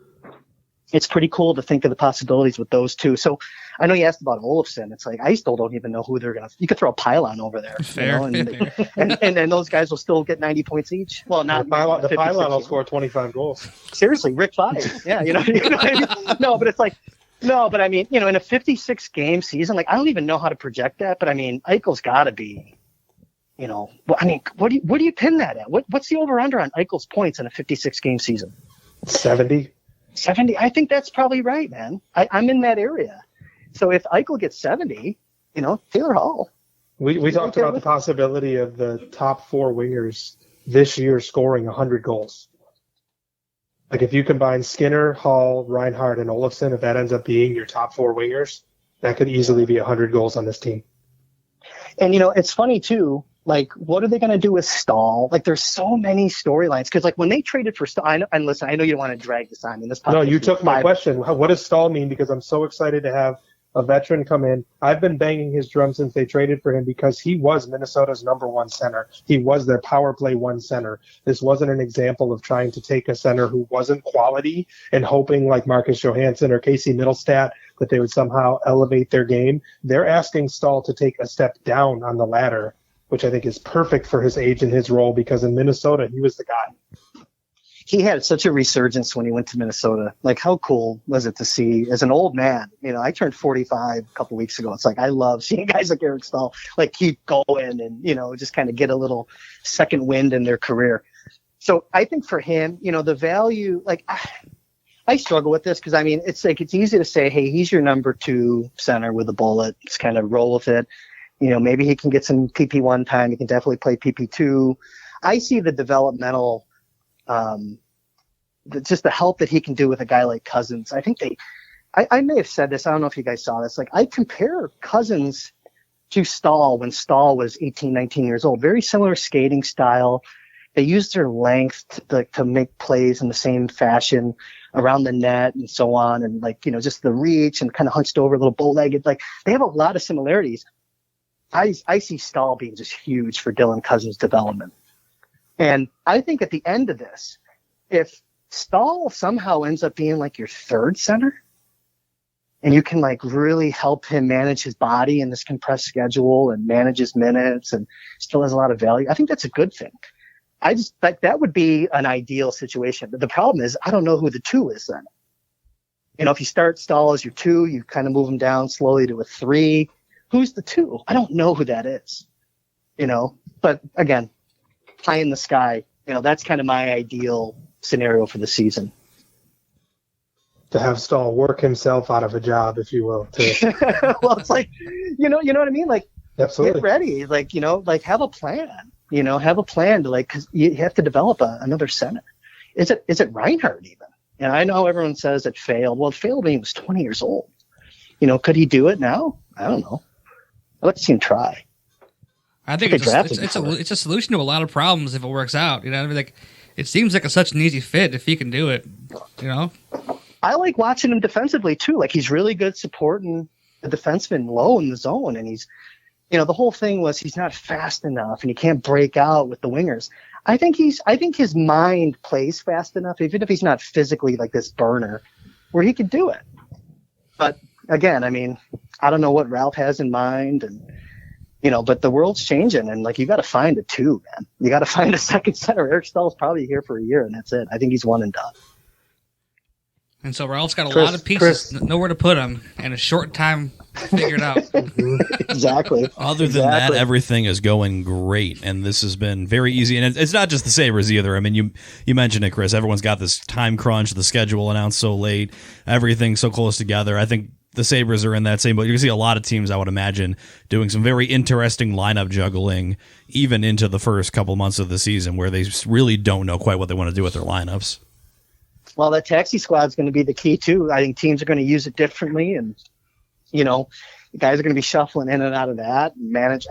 It's pretty cool to think of the possibilities with those two. So I know you asked about Olofsson. It's like, I still don't even know who they're going to – you could throw a pylon over there. Fair. And those guys will still get 90 points each. Well, not the pylon will score 25 goals. Seriously, Rick Five. Yeah, you know what I mean? No, but it's like – no, but I mean, in a 56-game season, like, I don't even know how to project that. But, I mean, Eichel's got to be – I mean, what do you pin that at? What's the over-under on Eichel's points in a 56-game season? 70. 70? I think that's probably right, man. I'm in that area. So if Eichel gets 70, Taylor Hall. We talked about the possibility of the top four wingers this year scoring 100 goals. Like, if you combine Skinner, Hall, Reinhart, and Olofsson, if that ends up being your top four wingers, that could easily be 100 goals on this team. And, it's funny, too. Like, what are they going to do with Stahl? Like, there's so many storylines. Because, like, when they traded for Stahl, I know you don't want to drag this on. I mean, no, you took my question. What does Stahl mean? Because I'm so excited to have a veteran come in. I've been banging his drum since they traded for him because he was Minnesota's number one center. He was their power play one center. This wasn't an example of trying to take a center who wasn't quality and hoping, like Marcus Johansson or Casey Middlestat, that they would somehow elevate their game. They're asking Stahl to take a step down on the ladder, which I think is perfect for his age and his role, because in Minnesota, he was the guy. He had such a resurgence when he went to Minnesota. Like, how cool was it to see as an old man? I turned 45 a couple weeks ago. It's like, I love seeing guys like Eric Stahl, like, keep going and, just kind of get a little second wind in their career. So I think for him, the value, like, I struggle with this because, I mean, it's like, it's easy to say, hey, he's your number two center with a bullet. Just kind of roll with it. Maybe he can get some PP1 time. He can definitely play PP2. I see the developmental, just the help that he can do with a guy like Cousins. I think I may have said this. I don't know if you guys saw this. Like, I compare Cousins to Stahl when Stahl was 18, 19 years old. Very similar skating style. They use their length to make plays in the same fashion around the net and so on. And, like, just the reach and kind of hunched over, a little bow-legged. Like, they have a lot of similarities. I see Stahl being just huge for Dylan Cousins' development. And I think at the end of this, if Stahl somehow ends up being like your third center, and you can, like, really help him manage his body in this compressed schedule and manage his minutes and still has a lot of value, I think that's a good thing. I just like that would be an ideal situation. But the problem is, I don't know who the two is then. If you start Stahl as your two, you kind of move him down slowly to a three. Who's the two? I don't know who that is, but again, pie in the sky, that's kind of my ideal scenario for the season. To have Stahl work himself out of a job, if you will. Well, it's like, you know what I mean? Like, Absolutely. Get ready. Like, have a plan. Have a plan to because you have to develop another center. Is it Reinhardt even? And I know everyone says it failed. Well, it failed when he was 20 years old. Could he do it now? I don't know. I'd like to see him try. I think it's a solution to a lot of problems if it works out. It seems like such an easy fit if he can do it. I like watching him defensively too. Like he's really good supporting the defenseman low in the zone, and he's, the whole thing was he's not fast enough and he can't break out with the wingers. I think his mind plays fast enough, even if he's not physically like this burner, where he could do it. But again, I don't know what Ralph has in mind, and but the world's changing, and you got to find a two, man. You got to find a second center. Eric Stahl's probably here for a year, and that's it. I think he's one and done. And so Ralph's got a lot of pieces, nowhere to put them, and a short time figured out. Exactly. Other than that, everything is going great, and this has been very easy. And it's not just the Sabres either. You mentioned it, Kris. Everyone's got this time crunch, the schedule announced so late, everything so close together. I think the Sabres are in that same boat. You can see a lot of teams, I would imagine, doing some very interesting lineup juggling, even into the first couple months of the season, where they really don't know quite what they want to do with their lineups. Well, that taxi squad is going to be the key too. I think teams are going to use it differently, and guys are going to be shuffling in and out of that.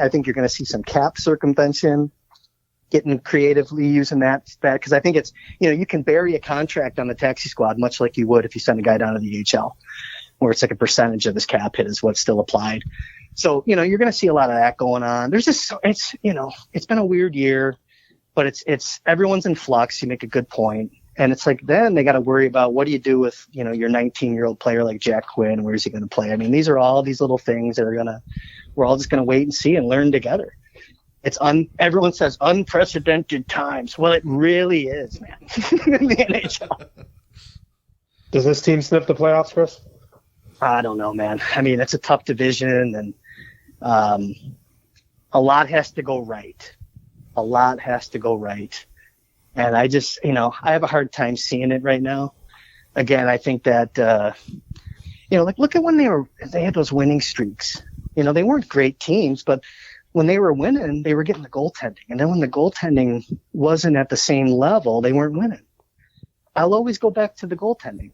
I think you're going to see some cap circumvention, getting creatively using that because I think it's you can bury a contract on the taxi squad much like you would if you send a guy down to the HL, where it's like a percentage of his cap hit is what's still applied. So you're going to see a lot of that going on. There's just it's been a weird year, but it's everyone's in flux. You make a good point. And it's then they got to worry about what do you do with, your 19-year-old player like Jack Quinn? Where's he going to play? These are all these little things that we're all just going to wait and see and learn together. Everyone says unprecedented times. Well, it really is, man, in the NHL. Does this team sniff the playoffs, Kris? I don't know, man. It's a tough division, and a lot has to go right. And I just, I have a hard time seeing it right now. Again, I think that, look at when they had those winning streaks. They weren't great teams, but when they were winning, they were getting the goaltending. And then when the goaltending wasn't at the same level, they weren't winning. I'll always go back to the goaltending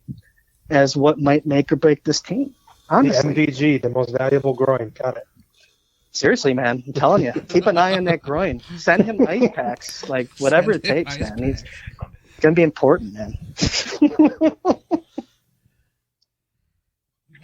as what might make or break this team. Honestly. The MVG, the most valuable groin. Got it. Seriously, man, I'm telling you, keep an eye on that groin. Send him ice packs, whatever it takes, man. He's going to be important, man.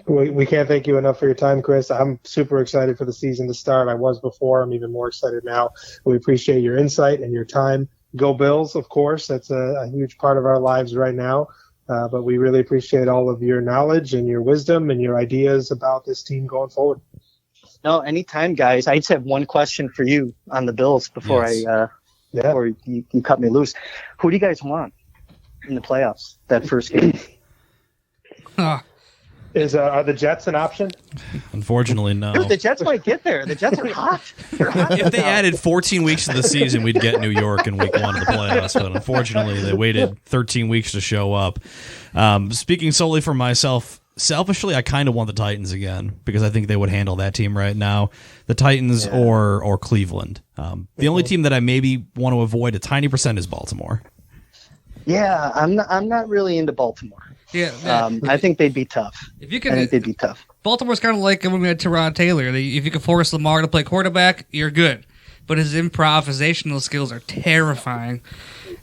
We can't thank you enough for your time, Kris. I'm super excited for the season to start. I was before. I'm even more excited now. We appreciate your insight and your time. Go Bills, of course. That's a huge part of our lives right now. But we really appreciate all of your knowledge and your wisdom and your ideas about this team going forward. No, anytime, guys. I just have one question for you on the Bills before before you cut me loose. Who do you guys want in the playoffs, that first game? Are the Jets an option? Unfortunately, no. Dude, the Jets might get there. The Jets are hot. They're hot. If they added 14 weeks to the season, we'd get New York in week 1 of the playoffs. But unfortunately, they waited 13 weeks to show up. Speaking solely for myself, selfishly, I kind of want the Titans again because I think they would handle that team right now. The Titans or Cleveland. The only team that I maybe want to avoid a tiny percent is Baltimore. Yeah, I'm not really into Baltimore. Yeah, I think they'd be tough. If you can, I think they'd be tough. Baltimore's kind of like when we had Tyrod Taylor. If you can force Lamar to play quarterback, you're good. But his improvisational skills are terrifying.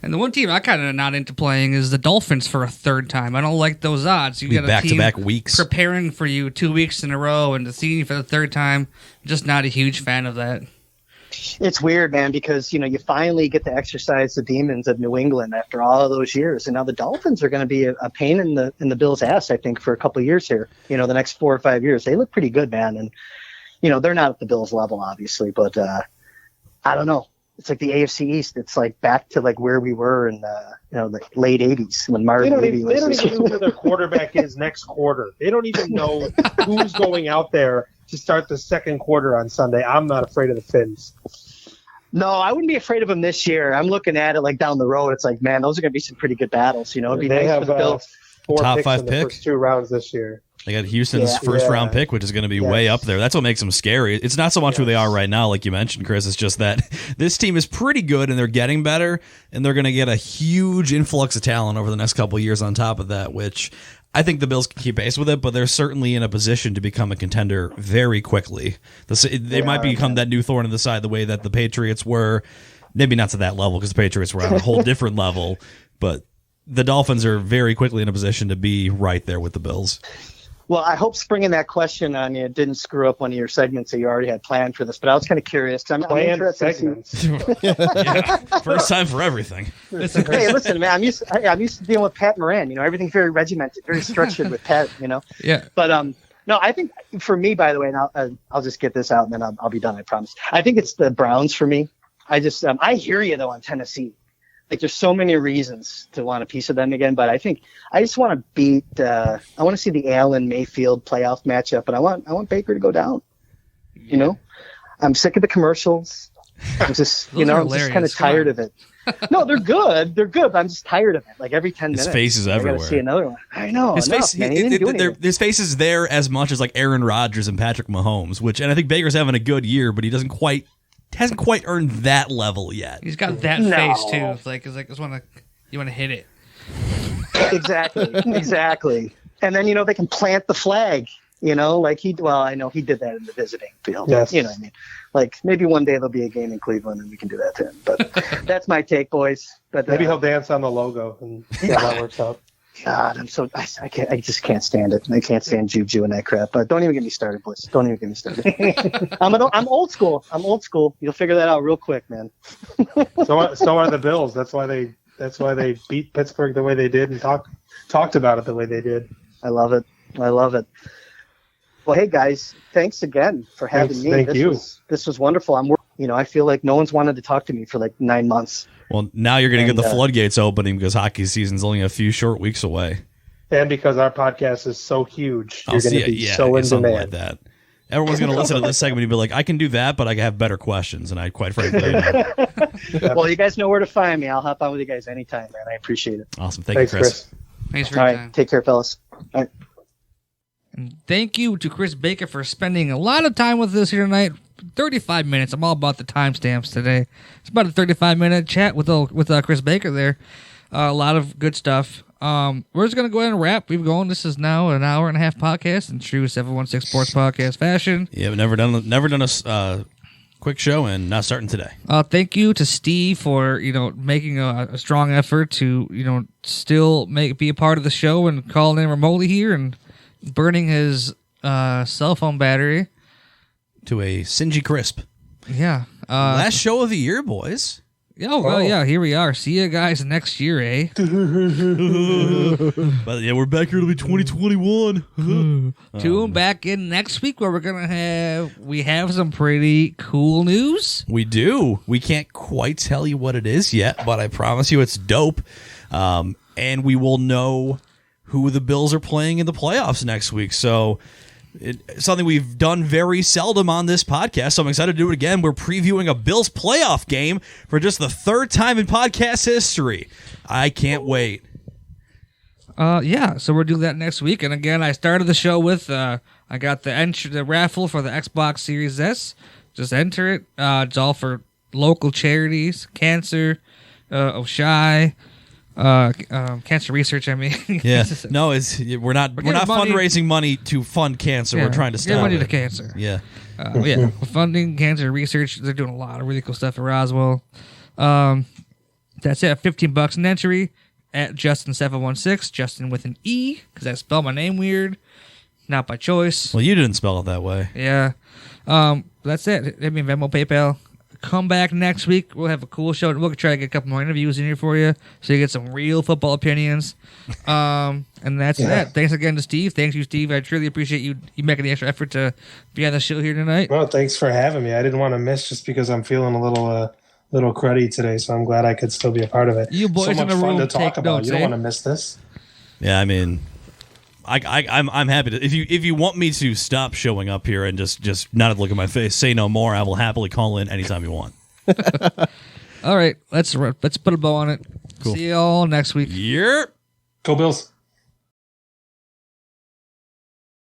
And the one team I kind of not into playing is the Dolphins for a third time. I don't like those odds. You got a team back-to-back weeks preparing for you 2 weeks in a row and to see you for the third time. Just not a huge fan of that. It's weird, man, because you finally get to exercise the demons of New England after all of those years, and now the Dolphins are going to be a pain in the Bills' ass, I think, for a couple of years here. The next 4 or 5 years, they look pretty good, man, and they're not at the Bills' level, obviously, but I don't know. It's like the AFC East. It's like back to where we were in the late '80s when Marvin Levy was. They don't even know who their quarterback is next quarter. They don't even know who's going out there to start the second quarter on Sunday. I'm not afraid of the Finns. No, I wouldn't be afraid of them this year. I'm looking at it down the road. It's like, man, those are going to be some pretty good battles. It'd be they nice have for the Bills. 4 Top picks 5 in the pick? first 2 rounds this year. They got Houston's first round pick, which is going to be way up there. That's what makes them scary. It's not so much who they are right now, like you mentioned, Chris. It's just that this team is pretty good and they're getting better, and they're going to get a huge influx of talent over the next couple of years on top of that, which I think the Bills can keep pace with it, but they're certainly in a position to become a contender very quickly. They might become that new thorn in the side the way that the Patriots were. Maybe not to that level because the Patriots were on a whole different level, but the Dolphins are very quickly in a position to be right there with the Bills. Well, I hope springing that question on you didn't screw up one of your segments that you already had planned for this, but I was kind of curious. I'm interested. First time for everything. Hey, listen, man, I'm used to dealing with Pat Moran. You know, everything's very regimented, very structured with Pat. You know. Yeah. But no, I think for me, by the way, and I'll just get this out and then I'll be done. I promise. I think it's the Browns for me. I just I hear you though on Tennessee. Like there's so many reasons to want a piece of them again, but I think I just want to beat. I want to see the Allen Mayfield playoff matchup, and I want Baker to go down. You know, I'm sick of the commercials. I'm just I'm just kind of tired of it. No, they're good. They're good, but I'm just tired of it. Like every 10 minutes, his face is everywhere. I gotta see another one. I know. His face is there as much as like Aaron Rodgers and Patrick Mahomes, and I think Baker's having a good year, but he hasn't quite earned that level yet. He's got that face too. It's like you want to hit it. Exactly. And then they can plant the flag. Like I know he did that in the visiting field. Yes. You know what I mean? Like maybe one day there'll be a game in Cleveland and we can do that to him. But that's my take, boys. But maybe he'll dance on the logo and see how that works out. God, I just can't stand it. I can't stand Juju and that crap. But don't even get me started, boys. Don't even get me started. I'm old school. You'll figure that out real quick, man. So are the Bills. That's why they beat Pittsburgh the way they did and talked about it the way they did. I love it. Well, hey guys, thanks again for having me. Thank you. This was wonderful. I feel like no one's wanted to talk to me for like 9 months. Well, now you're going to get the floodgates opening because hockey season's only a few short weeks away. And because our podcast is so huge, you're going to be so in demand. Like that. Everyone's going to listen to this segment and be like, I can do that, but I have better questions. And I quite frankly know. Well, you guys know where to find me. I'll hop on with you guys anytime, man. I appreciate it. Awesome. Thanks, Chris. Thanks for your time. Take care, fellas. All right. And thank you to Kris Baker for spending a lot of time with us here tonight. 35 minutes. I'm all about the timestamps today. It's about a 35-minute chat with Kris Baker there. A lot of good stuff. We're just going to go ahead and wrap. We've gone. This is now an hour and a half podcast in true 716 Sports Podcast fashion. Yeah, we've never done a quick show and not starting today. Thank you to Steve for making a strong effort to still be a part of the show and calling in remotely here and burning his cell phone battery to a singy crisp. Yeah. Last show of the year, boys. Oh, well, yeah, here we are. See you guys next year, eh? But yeah, we're back here. It'll be 2021. Tune back in next week where we have some pretty cool news. We do. We can't quite tell you what it is yet, but I promise you it's dope. And we will know who the Bills are playing in the playoffs next week. So it's something we've done very seldom on this podcast, so I'm excited to do it again. We're previewing a Bills playoff game for just the third time in podcast history. I can't wait. Yeah, so we'll do that next week. And again, I started the show with I got the raffle for the Xbox Series S. Just enter it. It's all for local charities, cancer, O'Shea. Cancer research. I mean, yeah. No, we're not fundraising money to fund cancer. Yeah, we're trying to stop money to cancer. Yeah, we're funding cancer research. They're doing a lot of really cool stuff at Roswell. That's it. $15 an entry at Justin716. Justin with an E because I spelled my name weird, not by choice. Well, you didn't spell it that way. Yeah. That's it. Hit me Venmo, PayPal. Come back next week. We'll have a cool show. We'll try to get a couple more interviews in here for you so you get some real football opinions. And that's that. Thanks again to Steve. Thanks you, Steve. I truly appreciate you making the extra effort to be on the show here tonight. Well, thanks for having me. I didn't want to miss just because I'm feeling a little cruddy today, so I'm glad I could still be a part of it. You boys so in the room to talk take about. notes. You don't want to miss this. Yeah, I mean, I'm happy to. If you want me to stop showing up here and just not look at my face, say no more. I will happily call in anytime you want. All right, let's put a bow on it. Cool. See you all next week. Yeah. Go Bills.